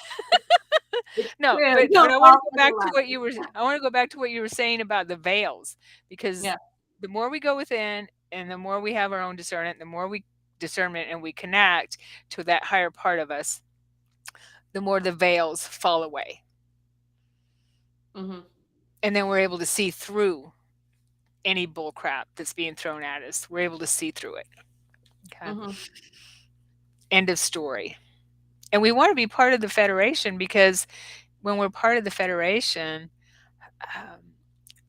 It's no, true. but Don't I want to fall go for the back to what lies. you were. I want to go back to what you were saying about the veils, because Yeah. the more we go within, and the more we have our own discernment, the more we discernment and we connect to that higher part of us, the more the veils fall away, Hmm. and then we're able to see through any bull crap that's being thrown at us. We're able to see through it. Okay. Hmm. End of story. And we want to be part of the Federation because when we're part of the Federation, um,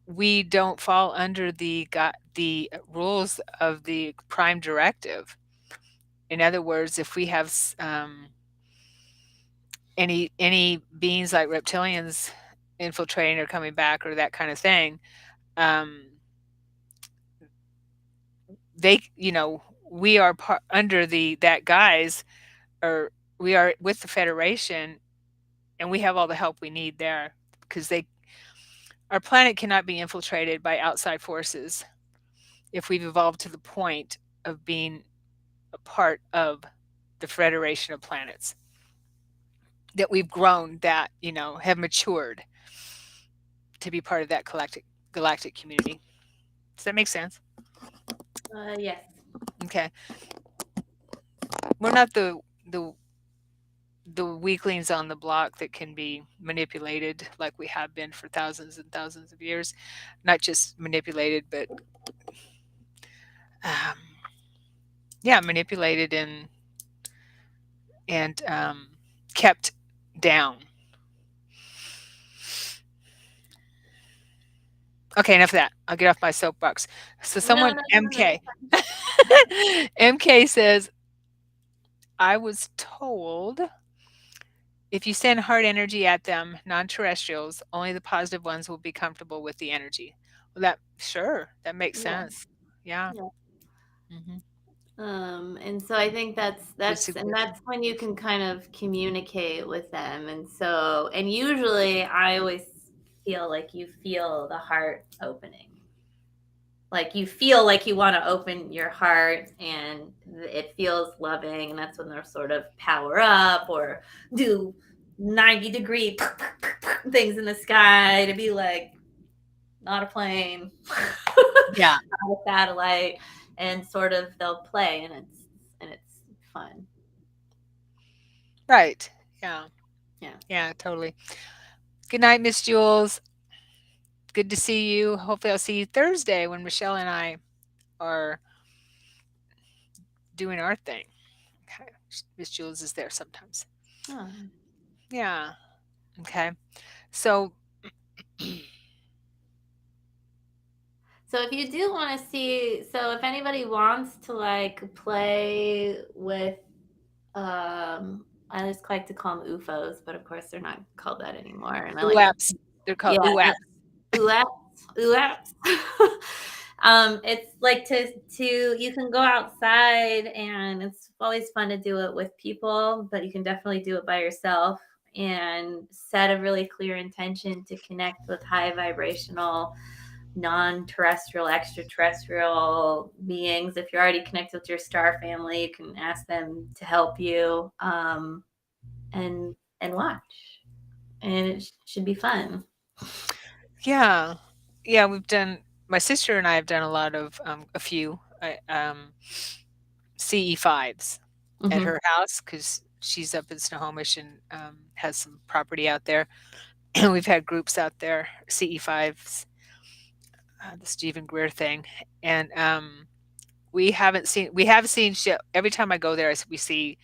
we don't fall under the rules of the Prime Directive. In other words, if we have any beings like reptilians infiltrating or coming back or that kind of thing, um, we are under the that guise, or we are with the Federation, and we have all the help we need there because they our planet cannot be infiltrated by outside forces if we've evolved to the point of being a part of the Federation of Planets, that we've grown, that, have matured to be part of that galactic community. Does that make sense? Yes. Okay. We're not the weaklings on the block that can be manipulated like we have been for thousands and thousands of years. Not just manipulated, but um, yeah, manipulated and kept down. Okay, enough of that. I'll get off my soapbox. So No, someone no, no, no. MK MK says, I was told if you send hard energy at them, non-terrestrials, only the positive ones will be comfortable with the energy. Well, that makes Yeah. sense. Yeah. Yeah. Hmm. And so I think Disagree. that's when you can kind of communicate with them. And usually I always feel like you feel the heart opening. Like you feel like you want to open your heart and it feels loving, and that's when they'll sort of power up or do 90-degree things in the sky to be like, not a plane, Yeah. not a satellite. and sort of they'll play, and it's fun. Right. Yeah. Yeah. Yeah, totally. Good night, Miss Jules. Good to see you. Hopefully I'll see you Thursday when Michelle and I are doing our thing. Okay. Miss Jules is there sometimes. Oh. Yeah. Okay. So So if you do want to see, so if anybody wants to like play with, I just like to call them UFOs, but of course they're not called that anymore. And I like to, UAPs. They're called yeah, UAPs. UAPs, UAPs. It's like to you can go outside, and it's always fun to do it with people, but you can definitely do it by yourself and set a really clear intention to connect with high vibrational non-terrestrial, extraterrestrial beings. If you're already connected with your star family, you can ask them to help you, and watch, and it should be fun. Yeah. Yeah, we've done my sister and I have done a lot of a few CE5s at Mm-hmm. her house because she's up in Snohomish and has some property out there. And we've had groups out there, CE5s, the Stephen Greer thing. And we have seen shit. Every time I go there, we see,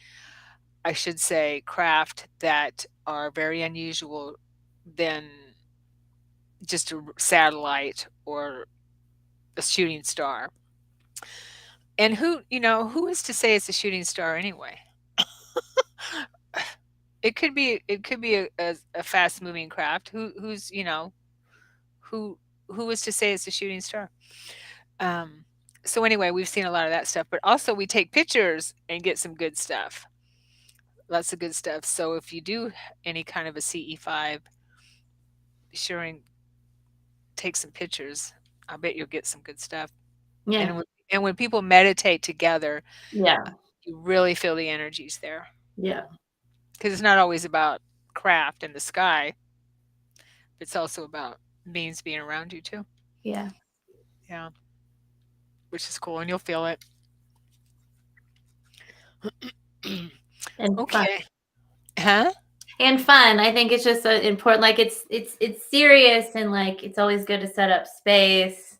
I should say, craft that are very unusual than just a satellite or a shooting star. And who is to say it's a shooting star anyway? It could be a fast moving craft. Who who is to say it's a shooting star? Um, so anyway, we've seen a lot of that stuff, but also we take pictures and get some good stuff. Lots of good stuff. So if you do any kind of a CE5, be sure and take some pictures. I bet you'll get some good stuff. Yeah, And when people meditate together, yeah, you really feel the energies there yeah, because it's not always about craft in the sky. It's also about beings being around you too. yeah, Yeah, which is cool, and you'll feel it. and fun. Okay. Huh? And fun. I think it's just important. Like it's serious, and like it's always good to set up space,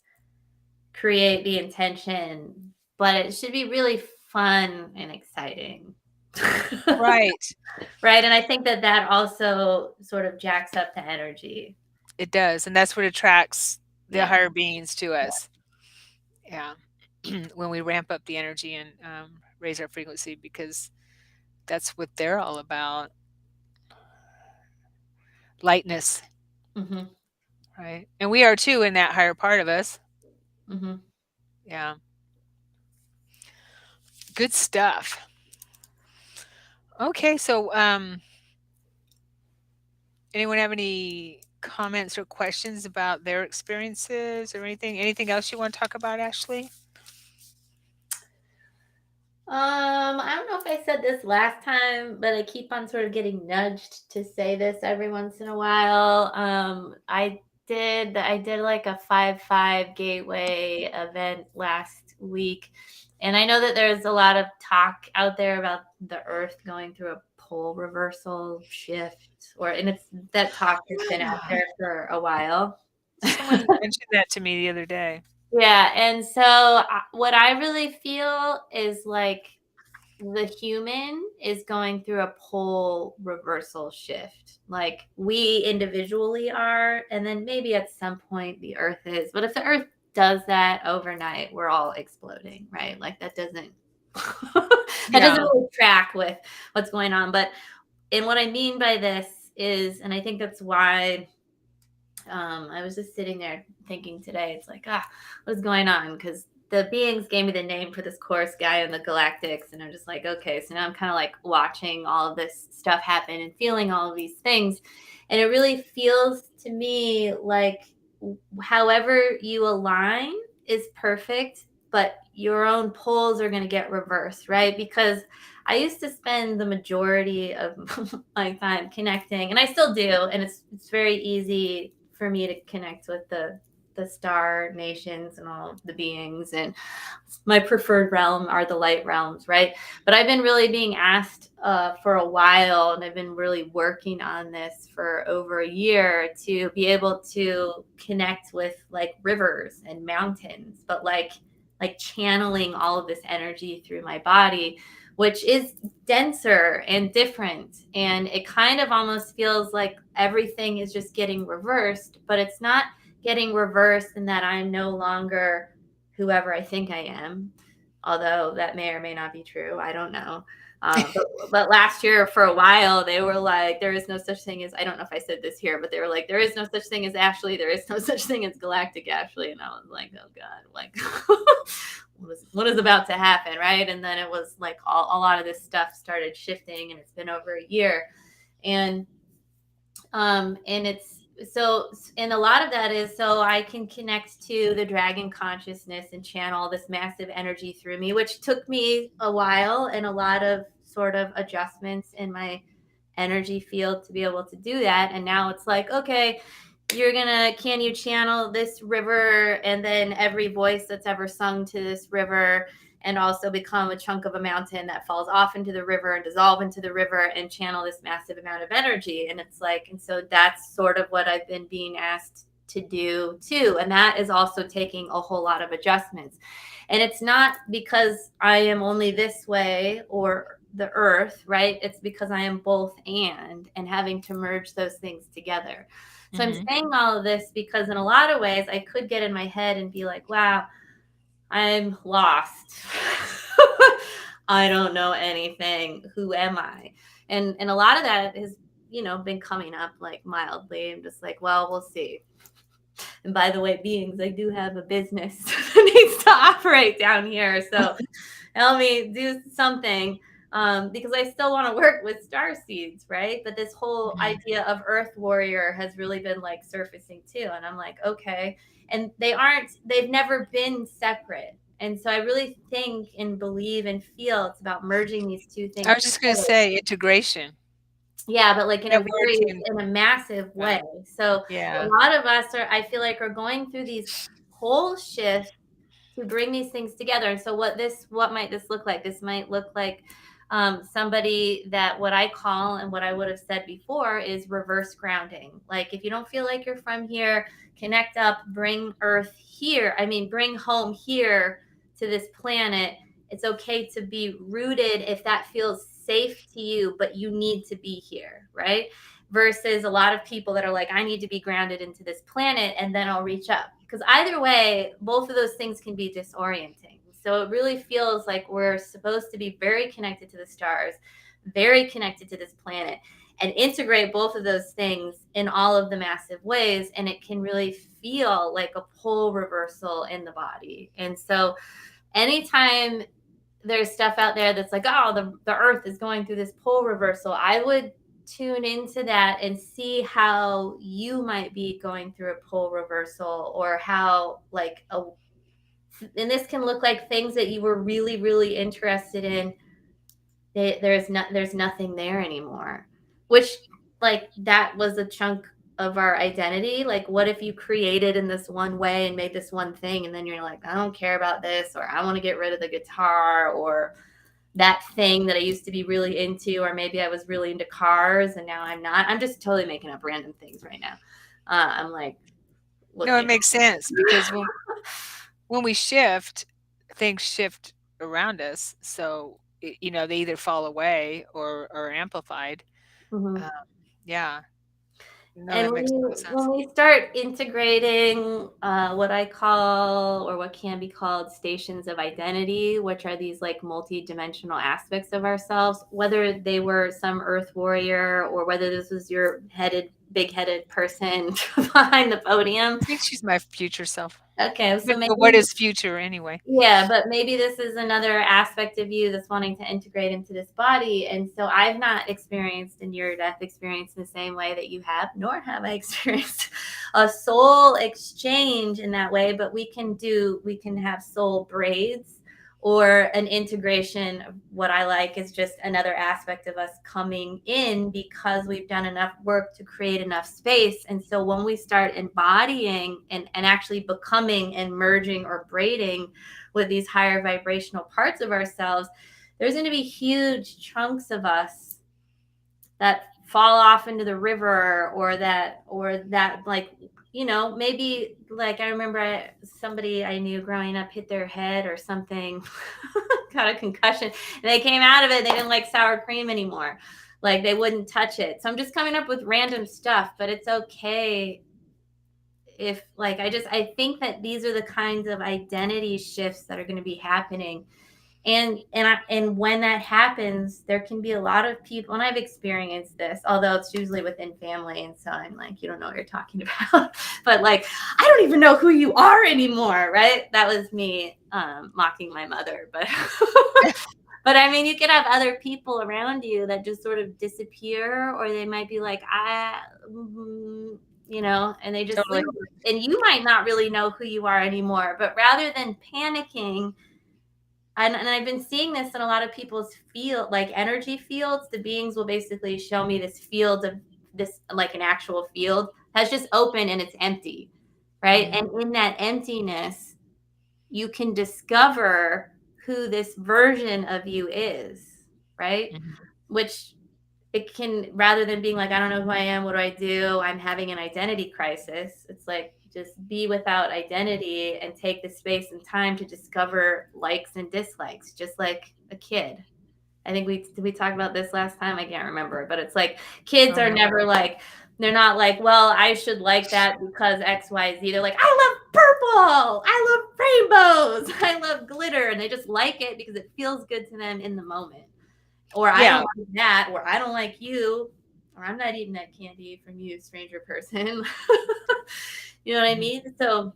create the intention, but it should be really fun and exciting. Right. Right. And I think that also sort of jacks up the energy. It does, and that's what attracts the Yeah. higher beings to us. Yeah. When we ramp up the energy and raise our frequency, because that's what they're all about. Lightness, Mm-hmm. right? And we are too in that higher part of us. Mm-hmm. Yeah. Good stuff. Okay, so anyone have any comments or questions about their experiences or anything? Anything else you want to talk about, Ashley? I don't know if I said this last time, but I keep on sort of getting nudged to say this every once in a while. I did like a 5-5 gateway event last week, and I know that there's a lot of talk out there about the Earth going through a pole reversal shift, and it's that talk has been out there for a while. Someone mentioned that to me the other day. Yeah, and so what I really feel is like the human is going through a pole reversal shift. Like we individually are, and then maybe at some point the earth is. But if the earth does that overnight, we're all exploding, right? Like that doesn't that doesn't Yeah. really track with what's going on. And what I mean by this is, and I think that's why I was just sitting there thinking today, it's like, what's going on? Because the beings gave me the name for this course guy in the galactics. And I'm just like, okay, so now I'm kind of like watching all of this stuff happen and feeling all of these things. And it really feels to me like however you align is perfect, but your own poles are going to get reversed, right? Because I used to spend the majority of my time connecting, and I still do, and it's very easy for me to connect with the the star nations and all the beings, and my preferred realm are the light realms, right? But I've been really being asked for a while, and I've been really working on this for over a year, to be able to connect with like rivers and mountains, but like channeling all of this energy through my body, which is denser and different. And it kind of almost feels like everything is just getting reversed, but it's not getting reversed in that I'm no longer whoever I think I am, although that may or may not be true. I don't know. But last year, for a while, they were like, there is no such thing as, I don't know if I said this here, but they were like, there is no such thing as Ashley. There is no such thing as Galactic Ashley. And I was like, oh God, like, what is about to happen, right? And then it was like a lot of this stuff started shifting, and it's been over a year. And it's so, and a lot of that is so I can connect to the dragon consciousness and channel this massive energy through me, which took me a while and a lot of sort of adjustments in my energy field to be able to do that. And now it's like, okay, can you channel this river, and then every voice that's ever sung to this river, and also become a chunk of a mountain that falls off into the river and dissolve into the river and channel this massive amount of energy. And it's like, and so that's sort of what I've been being asked to do too. And that is also taking a whole lot of adjustments. And it's not because I am only this way or the earth, right? It's because I am both and having to merge those things together. So I'm saying all of this because in a lot of ways I could get in my head and be like, wow, I'm lost. I don't know anything. Who am I? And a lot of that has, been coming up like mildly. I'm just like, well, we'll see. And by the way, beings, I do have a business that needs to operate down here. So help me do something. Because I still want to work with Starseeds, right? But this whole idea of Earth Warrior has really been like surfacing too. And I'm like, okay. And they've never been separate. And so I really think and believe and feel it's about merging these two things I was just going to together. say integration. Yeah, but like in That word can, a massive way. So a yeah. lot of us I feel like are going through these whole shifts to bring these things together. And so what might this look like? This might look like somebody that what I call, and what I would have said before, is reverse grounding. Like if you don't feel like you're from here, connect up, bring earth here. I mean, bring home here to this planet. It's okay to be rooted if that feels safe to you, but you need to be here, right? Versus a lot of people that are like, I need to be grounded into this planet and then I'll reach up. Because either way, both of those things can be disorienting. So it really feels like we're supposed to be very connected to the stars, very connected to this planet, and integrate both of those things in all of the massive ways. And it can really feel like a pole reversal in the body. And so anytime there's stuff out there that's like, oh, the earth is going through this pole reversal, I would tune into that and see how you might be going through a pole reversal, or how and this can look like things that you were really, really interested in. There's nothing there anymore, which like that was a chunk of our identity. Like, what if you created in this one way and made this one thing, and then you're like, I don't care about this, or I want to get rid of the guitar, or that thing that I used to be really into, or maybe I was really into cars and now I'm not. I'm just totally making up random things right now. I'm like, No, it looking. makes sense because when we shift, things shift around us. So, they either fall away or are amplified. Mhm. Um, yeah. No, And that makes total when sense. we start integrating what I call, or what can be called, stations of identity, which are these like multi-dimensional aspects of ourselves, whether they were some earth warrior or whether this was your big-headed person behind the podium. I think she's my future self. Okay, so But what maybe. is future anyway? Yeah, but maybe this is another aspect of you that's wanting to integrate into this body. And so I've not experienced a near-death experience in the same way that you have, nor have I experienced a soul exchange in that way. But we can have soul braids, or an integration. What I like is just another aspect of us coming in because we've done enough work to create enough space. And so when we start embodying and actually becoming and merging or braiding with these higher vibrational parts of ourselves, there's going to be huge chunks of us that fall off into the river, or that like, maybe like I remember somebody I knew growing up hit their head or something, got a concussion, and they came out of it. They didn't like sour cream anymore. Like they wouldn't touch it. So I'm just coming up with random stuff, but it's okay if like I think that these are the kinds of identity shifts that are going to be happening. And when that happens, there can be a lot of people, and I've experienced this, although it's usually within family, and so I'm like, you don't know what you're talking about. But like, I don't even know who you are anymore, right? That was me mocking my mother. But but I mean, you could have other people around you that just sort of disappear, or they might be like, and they just leave, Totally. and you might not really know who you are anymore. But rather than panicking, and I've been seeing this in a lot of people's field, like energy fields. The beings will basically show me this field of this, like an actual field that's just open and it's empty, right? Mhm. And in that emptiness, you can discover who this version of you is, right? Mhm. Which it can, rather than being like, I don't know who I am, what do I do, I'm having an identity crisis. It's like, just be without identity and take the space and time to discover likes and dislikes, just like a kid. I think we talk about this last time? I can't remember, but it's like kids Oh, are no. never like, they're not like, well, I should like that because XYZ. They're like, I love purple, I love rainbows, I love glitter, and they just like it because it feels good to them in the moment. Or I Yeah. don't like that, or I don't like you, or I'm not eating that candy from you, stranger person. You know what I Mhm. mean? So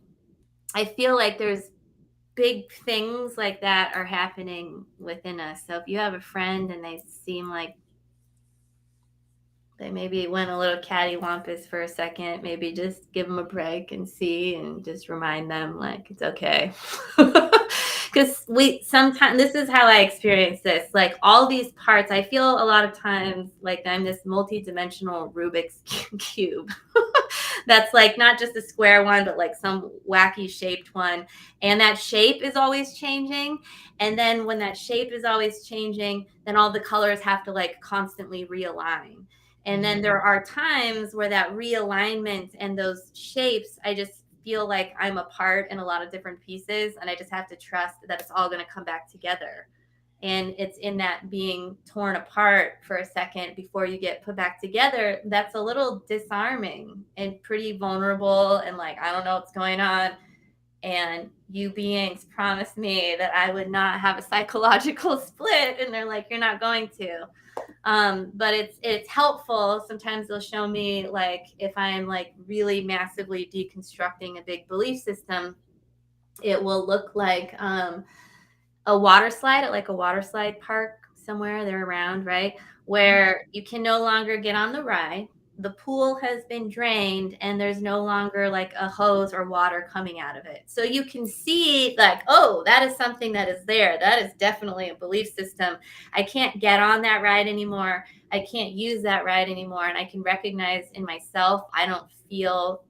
I feel like there's big things like that are happening within us. So if you have a friend and they seem like they maybe went a little cattywampus for a second, maybe just give them a break and see, and just remind them like it's okay. Because we sometimes, this is how I experience this, like all these parts, I feel a lot of times like I'm this multi-dimensional Rubik's cube. That's like not just a square one, but like some wacky shaped one. And that shape is always changing. And then when that shape is always changing, then all the colors have to like constantly realign. And then Mhm. there are times where that realignment and those shapes, I just feel like I'm a part in a lot of different pieces, and I just have to trust that it's all going to come back together. And it's in that being torn apart for a second before you get put back together, that's a little disarming and pretty vulnerable, and like, I don't know what's going on. And you beings promised me that I would not have a psychological split, and they're like, you're not going to. But it's helpful. Sometimes they'll show me like if I'm like really massively deconstructing a big belief system, it will look like a water slide at like a water slide park somewhere they're around, right? Mhm. Where you can no longer get on the ride. The pool has been drained and there's no longer like a hose or water coming out of it. So you can see like, oh, that is something that is there. That is definitely a belief system. I can't get on that ride anymore. I can't use that ride anymore. And I can recognize in myself, I don't feel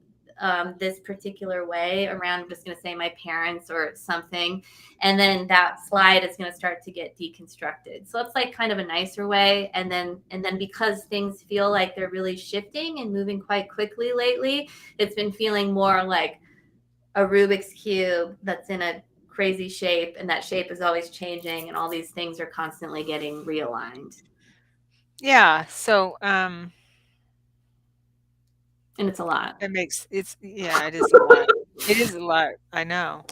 this particular way around, I'm just going to say my parents or something, and then that slide is going to start to get deconstructed. So it's like kind of a nicer way. And then because things feel like they're really shifting and moving quite quickly lately, it's been feeling more like a Rubik's cube that's in a crazy shape, and that shape is always changing, and all these things are constantly getting realigned. Yeah. So, And it's a lot. that makes it's yeah, it is a lot. It is a lot, I know.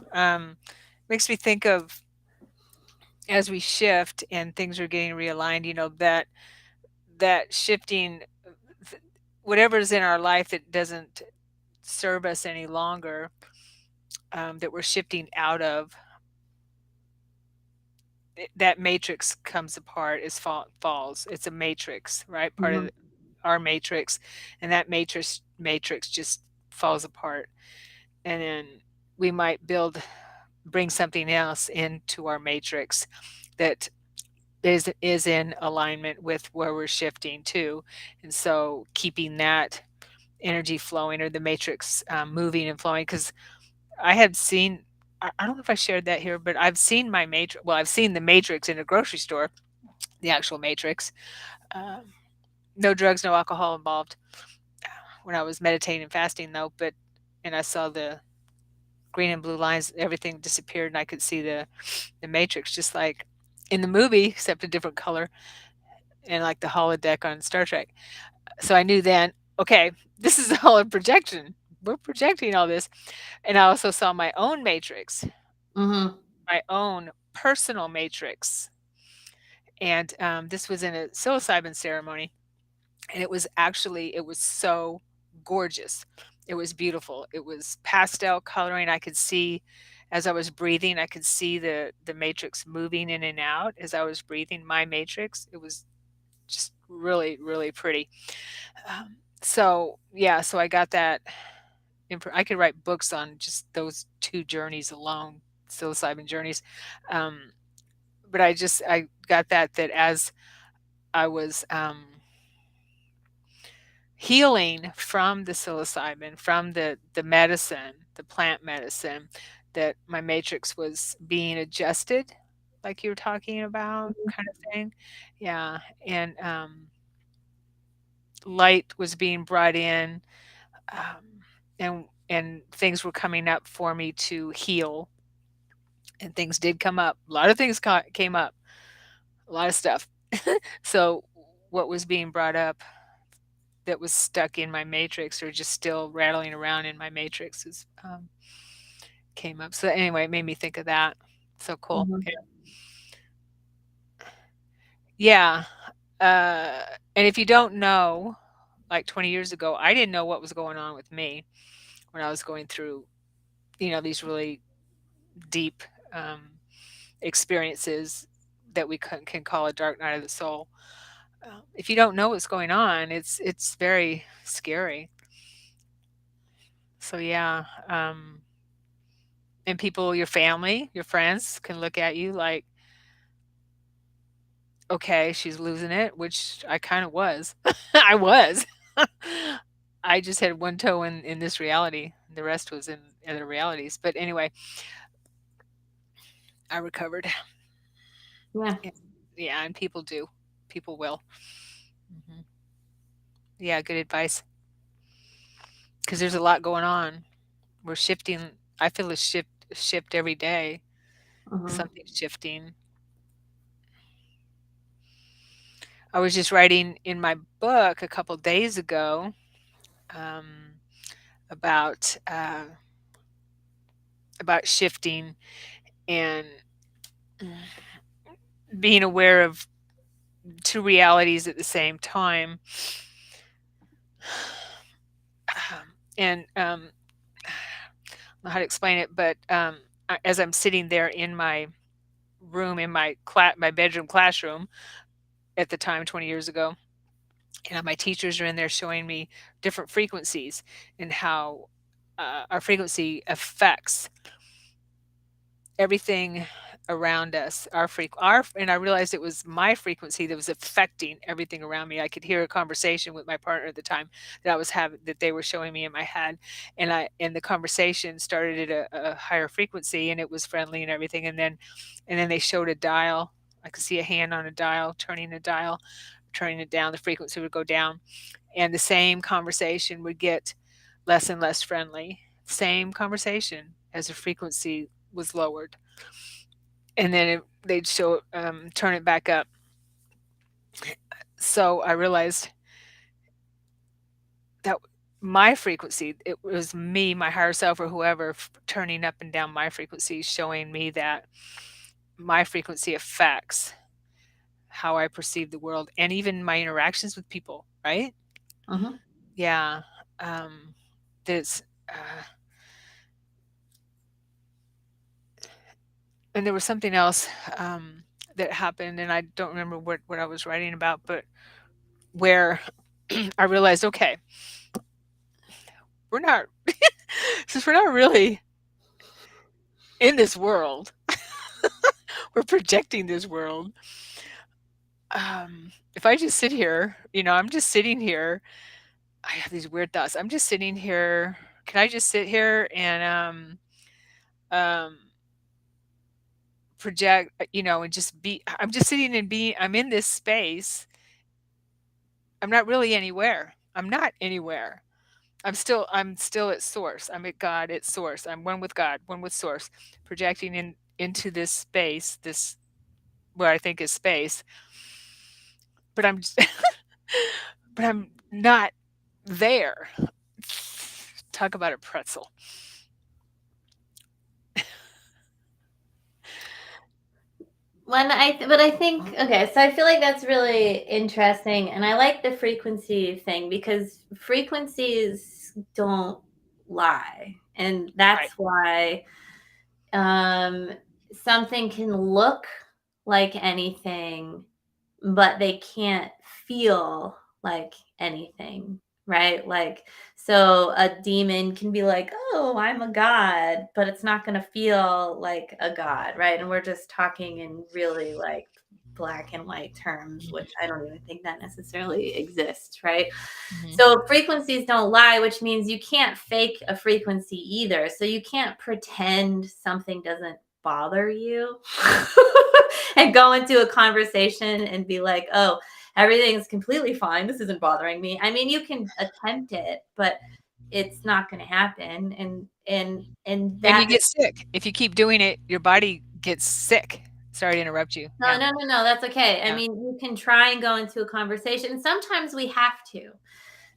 Makes me think of as we shift and things are getting realigned, that shifting, th whatever's in our life that doesn't serve us any longer, that we're shifting out of, that matrix comes apart, is falls. It's a matrix, right? Part of Mhm. our matrix, and that matrix just falls apart, and then we might build bring something else into our matrix that is in alignment with where we're shifting to. And so keeping that energy flowing, or the matrix moving and flowing, because I had seen, I don't know if I shared that here, but I've seen my matrix. Well, I've seen the matrix in a grocery store, the actual matrix. Um, no drugs, no alcohol involved when I was meditating and fasting, though. But, and I saw the green and blue lines, everything disappeared, and I could see the matrix just like in the movie, except a different color, and like the holodeck on Star Trek. So I knew then, okay, this is all a projection. We're projecting all this. And I also saw my own matrix, Mm-hmm. my own personal matrix. And this was in a psilocybin ceremony. And it was actually, it was so gorgeous. It was beautiful. It was pastel coloring. I could see as I was breathing, I could see the matrix moving in and out as I was breathing my matrix. It was just really, really pretty. So yeah, so I got that. I could write books on just those two journeys alone, psilocybin journeys. Um, but I got that as I was healing from the psilocybin, from the medicine, the plant medicine, that my matrix was being adjusted, like you were talking about, kind of thing. Yeah, and light was being brought in, um, and things were coming up for me to heal, and things did come up. A lot of things came up, a lot of stuff. So what was being brought up that was stuck in my matrix, or just still rattling around in my matrix, came up. So anyway, it made me think of that. So cool. Mm-hmm. Yeah. Yeah. Uh, and if you don't know, like 20 years ago, I didn't know what was going on with me when I was going through, these really deep experiences that we can call a dark night of the soul. If you don't know what's going on, it's very scary. So yeah, and people, your family, your friends can look at you like, okay, she's losing it, which I kind of was. I was. I just had one toe in this reality. The rest was in other realities. But anyway, I recovered. Yeah. Yeah, yeah, and people do. People will. Hmm. Yeah, good advice. Because there's a lot going on. We're shifting. I feel a shift every day. Mm-hmm. Something's shifting. I was just writing in my book a couple days ago um, about about shifting and being aware of two realities at the same time. And I don't know how to explain it, but as I'm sitting there in my room, in my bedroom classroom at the time 20 years ago, and my teachers are in there showing me different frequencies and how our frequency affects everything around us, and I realized it was my frequency that was affecting everything around me. I could hear a conversation with my partner at the time that I was having, that they were showing me in my head, and the conversation started at a higher frequency, and it was friendly and everything, and then they showed a dial. I could see a hand on a dial, turning a dial, turning it down, the frequency would go down, and the same conversation would get less and less friendly. Same conversation as the frequency was lowered, and then they'd show turn it back up. So I realized that my frequency, it was me, my higher self, or whoever, turning up and down my frequency, showing me that my frequency affects how I perceive the world and even my interactions with people, right? Mm-hmm. Yeah. Um, there's, uh, and there was something else that happened, and I don't remember what I was writing about, but where I realized, okay, we're not, since we're not really in this world. We're projecting this world. If I just sit here, I'm just sitting here. I have these weird thoughts. I'm just sitting here. Can I just sit here and um, project, and just be? I'm just sitting and being. I'm in this space. I'm not really anywhere. I'm not anywhere. I'm still at source. I'm at God at source. I'm one with God, one with source, projecting into this space, this what I think is space. But but I'm not there. Talk about a pretzel. But I think, okay, so I feel like that's really interesting, and I like the frequency thing because frequencies don't lie, and Right. that's why um, something can look like anything, but they can't feel like anything, right? Like, so a demon can be like, oh, I'm a god, but it's not going to feel like a god, right? And we're just talking in really like black and white terms, which I don't even think that necessarily exists, right? Mhm. So frequencies don't lie, which means you can't fake a frequency either. So you can't pretend something doesn't bother you and go into a conversation and be like, oh, everything's completely fine. This isn't bothering me. I mean, you can attempt it, but it's not going to happen. And And that you get sick. If you keep doing it, your body gets sick. Sorry to interrupt you. no, Yeah. no, no, no, that's okay. I Yeah. mean, you can try and go into a conversation. Sometimes we have to.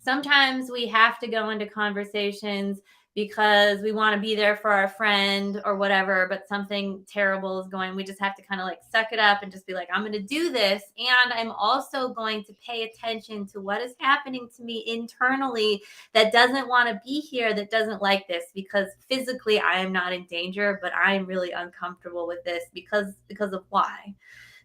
Sometimes we have to go into conversations because we want to be there for our friend or whatever, but something terrible is going. We just have to kind of like suck it up and just be like, I'm going to do this. And I'm also going to pay attention to what is happening to me internally that doesn't want to be here, that doesn't like this, because physically I am not in danger, but I am really uncomfortable with this because of why.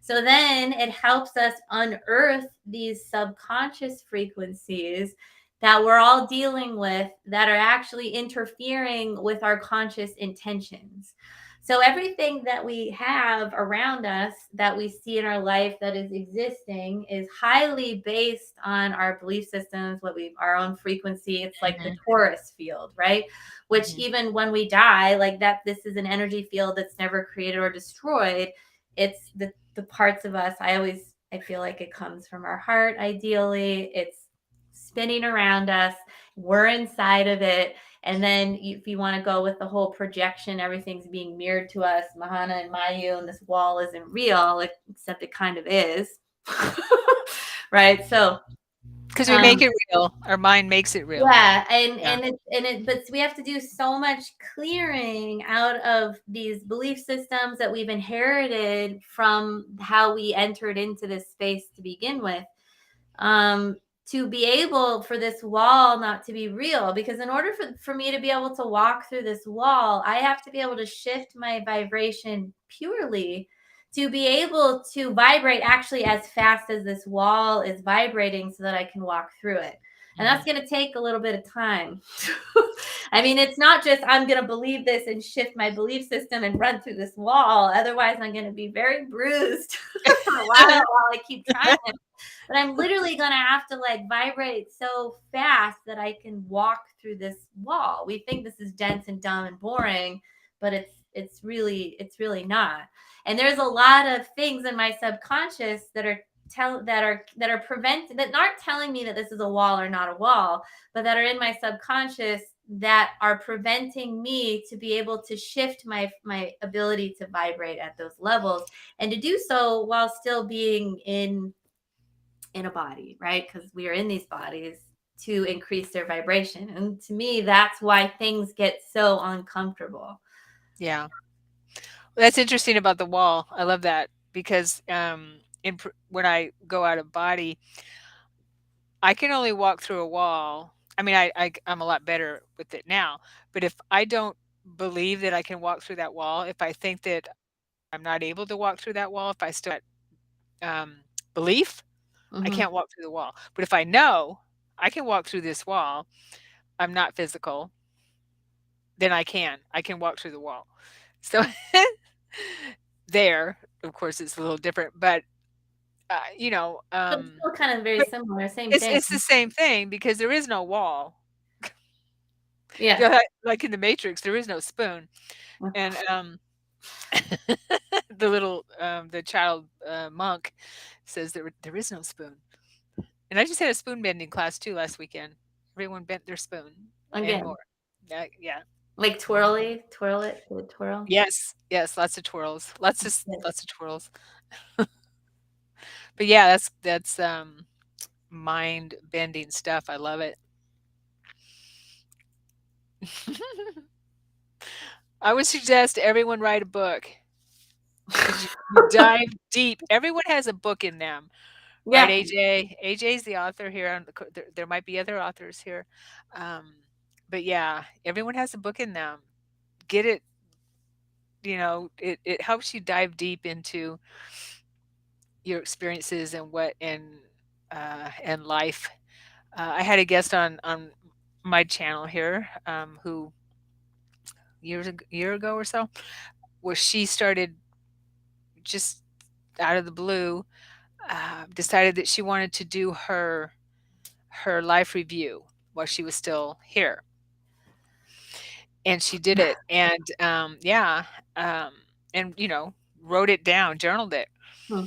So then it helps us unearth these subconscious frequencies that we're all dealing with that are actually interfering with our conscious intentions. So everything that we have around us that we see in our life that is existing is highly based on our belief systems, our own frequency. It's like the Mhm. torus field, right? Which Mhm. even when we die, like that, this is an energy field that's never created or destroyed. It's the parts of us. I feel like it comes from our heart. Ideally, it's spinning around us. We're inside of it. And then if you want to go with the whole projection, everything's being mirrored to us, Mahana and Mayu, and this wall isn't real, except it kind of is. Right. So, Because we um, make it real. Our mind makes it real. yeah, and Yeah. but we have to do so much clearing out of these belief systems that we've inherited from how we entered into this space to begin with, um, to be able for this wall not to be real. Because in order for me to be able to walk through this wall, I have to be able to shift my vibration purely to be able to vibrate actually as fast as this wall is vibrating so that I can walk through it. And Mhm. that's going to take a little bit of time. I mean, it's not just I'm going to believe this and shift my belief system and run through this wall. Otherwise, I'm going to be very bruised for a while I keep trying. But I'm literally going to have to like vibrate so fast that I can walk through this wall. We think this is dense and dumb and boring, but it's really not. And there's a lot of things in my subconscious that are that aren't telling me that this is a wall or not a wall, but that are in my subconscious that are preventing me to be able to shift my ability to vibrate at those levels, and to do so while still being in a body, right? Because we are in these bodies to increase their vibration. And to me, that's why things get so uncomfortable. Yeah. That's interesting about the wall. I love that because when I go out of body, I can only walk through a wall. I mean, I'm a lot better with it now. But if I don't believe that I can walk through that wall, if I think that I'm not able to walk through that wall, if I still belief, I Mm-hmm. can't walk through the wall. But if I know I can walk through this wall, I'm not physical, then I can. I can walk through the wall. So there, of course, it's a little different, but you know, But it's still kind of very but similar, same thing. it's the same thing because there is no wall. Yeah. You know, like in the Matrix, there is no spoon, and the child monk says there is no spoon. And I just had a spoon bending class too last weekend. Everyone bent their spoon and more. Again, Yeah. like twirly, twirl it, do it twirl. Yes, yes, lots of twirls. Yes. Lots of twirls. But yeah, that's mind bending stuff. I love it. I would suggest everyone write a book because you dive deep. Everyone has a book in them, right, Yeah. AJ? AJ's the author here. There might be other authors here. Um, but yeah, everyone has a book in them. Get it, it helps you dive deep into your experiences and and life. I had a guest on my channel here, who year ago or so, where she started just out of the blue, decided that she wanted to do her life review while she was still here, and she did it, and yeah, um, and wrote it down, journaled it, Hmm.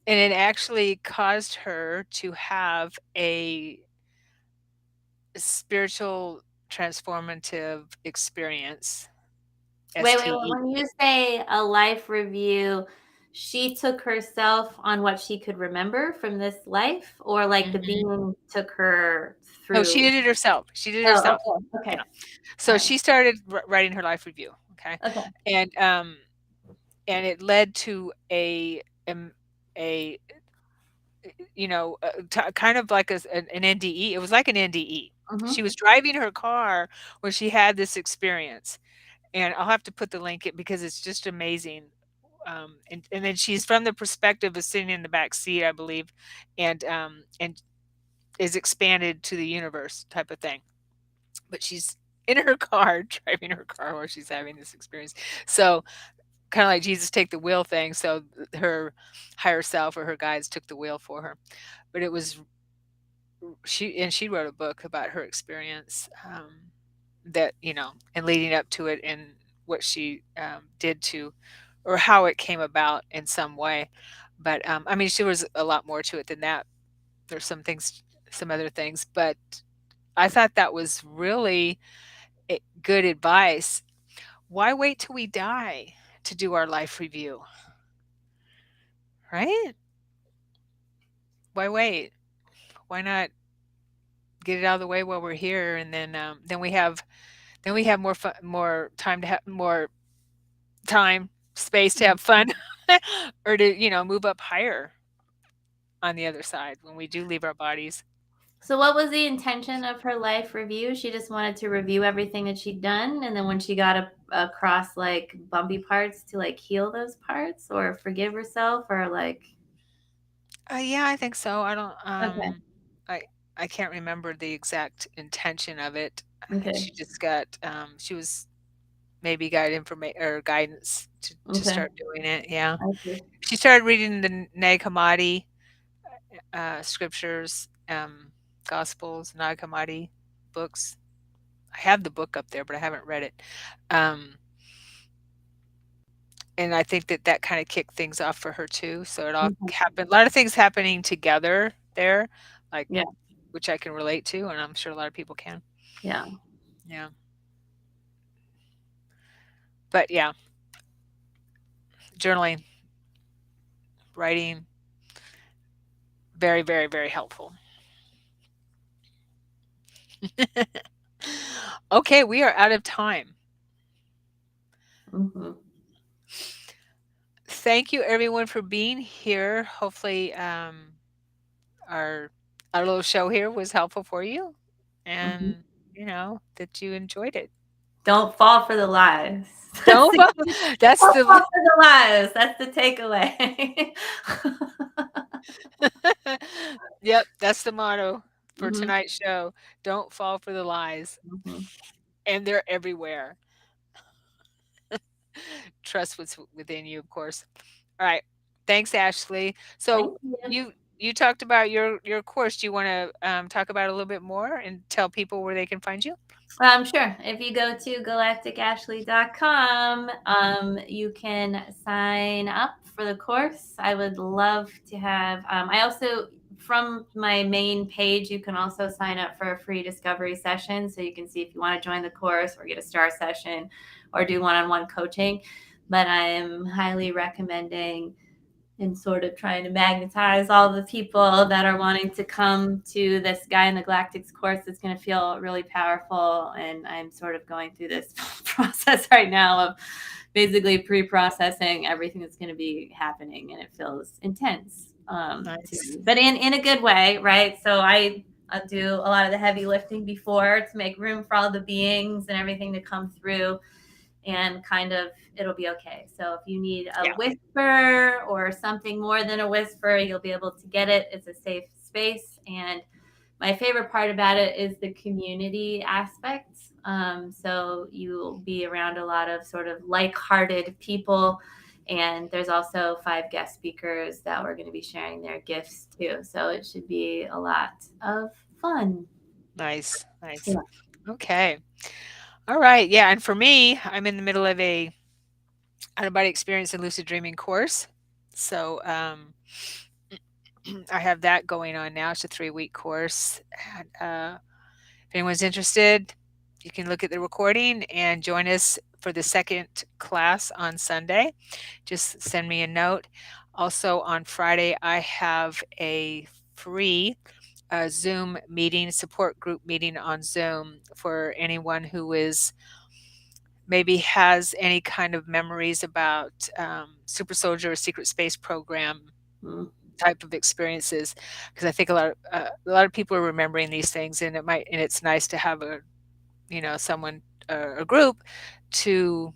and it actually caused her to have a spiritual transformative experience, Wait. STE. When you say a life review, she took herself on what she could remember from this life, or like the Mhm. being took her No, she through? did it herself. She did it Oh, herself. okay, Yeah. okay, all So right, she started writing her life review, okay? okay. And and it led to a kind of like an NDE. It was like an NDE. She Mm-hmm. was driving her car when she had this experience, and I'll have to put the link it because it's just amazing. And then she's from the perspective of sitting in the back seat, I believe, and is expanded to the universe type of thing. But she's in her car, driving her car while she's having this experience. So kind of like Jesus take the wheel thing. So her higher self or her guides took the wheel for her. But it was she wrote a book about her experience, that and leading up to it and what she did to or how it came about in some way. But I mean, she was a lot more to it than that. There's some other things, but I thought that was really good advice. Why wait till we die to do our life review, right? Why wait? Why not get it out of the way while we're here, and then we have more time to have more time, space to have fun, or to move up higher on the other side when we do leave our bodies. So, what was the intention of her life review? She just wanted to review everything that she'd done, and then when she got across like bumpy parts, to like heal those parts or forgive herself, or like. Yeah, I think so. I don't. Okay. I I can't remember the exact intention of it. Okay. She just got. She was maybe got information or guidance to Okay. start doing it. Yeah, I see. she started reading the Nag Hammadi scriptures, Gospels, Nag Hammadi books. I have the book up there, but I haven't read it. Um, and I think that that kind of kicked things off for her too. So it all Mhm. happened. A lot of things happening together there, like Yeah. which I can relate to, and I'm sure a lot of people can. Yeah. Yeah, but yeah, journaling, writing, very, very, very helpful. Okay, we are out of time. Hmm. Thank you everyone for being here. Hopefully, our our little show here was helpful for you, Hmm. and that you enjoyed it. Don't fall for the lies. That's Don't the fall. key. That's Don't fall the for the lies. That's the takeaway. yep. That's the motto for Hmm. tonight's show. Don't fall for the lies, Hmm. and they're everywhere. Trust what's within you, of course. All right. Thanks, Ashley. So Thank you. you talked about your course. Do you want to talk about it a little bit more and tell people where they can find you? Sure. If you go to galacticashley.com, you can sign up for the course. I would love to have, I also, from my main page, you can also sign up for a free discovery session. So you can see if you want to join the course or get a star session or do one on one coaching. But I am highly recommending and sort of trying to magnetize all the people that are wanting to come to this Guy in the Galactics course. It's going to feel really powerful. And I'm sort of going through this process right now of basically pre-processing everything that's going to be happening. And it feels intense to Nice. me, but in a good way, right? So I'll do a lot of the heavy lifting before to make room for all the beings and everything to come through, and kind of it'll be okay. So if you need a Yeah. whisper or something more than a whisper, you'll be able to get it. It's a safe space. And my favorite part about it is the community aspect. So you'll be around a lot of sort of like-hearted people. And there's also 5 guest speakers that we're going to be sharing their gifts too. So it should be a lot of fun. Nice. Nice. Yeah. Okay. All right. Yeah. And for me, I'm in the middle of a out of body experience and lucid dreaming course. So I have that going on now. It's a 3-week course. And, if anyone's interested, you can look at the recording and join us for the second class on Sunday. Just send me a note. Also, on Friday, I have a free Zoom meeting, support group meeting on Zoom for anyone who is maybe has any kind of memories about Super Soldier or Secret Space Program Mm. type of experiences, because I think a lot of people are remembering these things, and it's nice to have a someone, a group to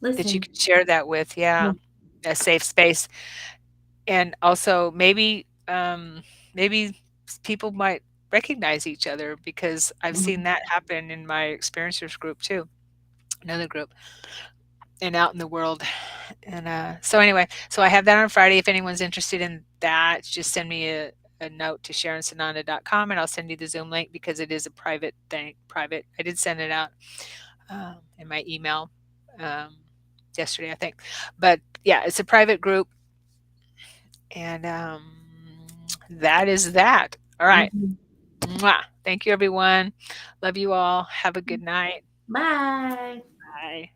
that you Listen. can share that with. Yeah, a safe space. And also maybe people might recognize each other, because I've seen Mhm. that happen in my experiencers group too, another group, and out in the world. And so anyway, so I have that on Friday. If anyone's interested in that, just send me a note to SharonSananda.com, and I'll send you the Zoom link, because it is a private thing. Private. I did send it out in my email yesterday, I think. But yeah, it's a private group, and that is that. All right. Mhm. Mwah. Thank you, everyone. Love you all. Have a good night. Bye. Bye.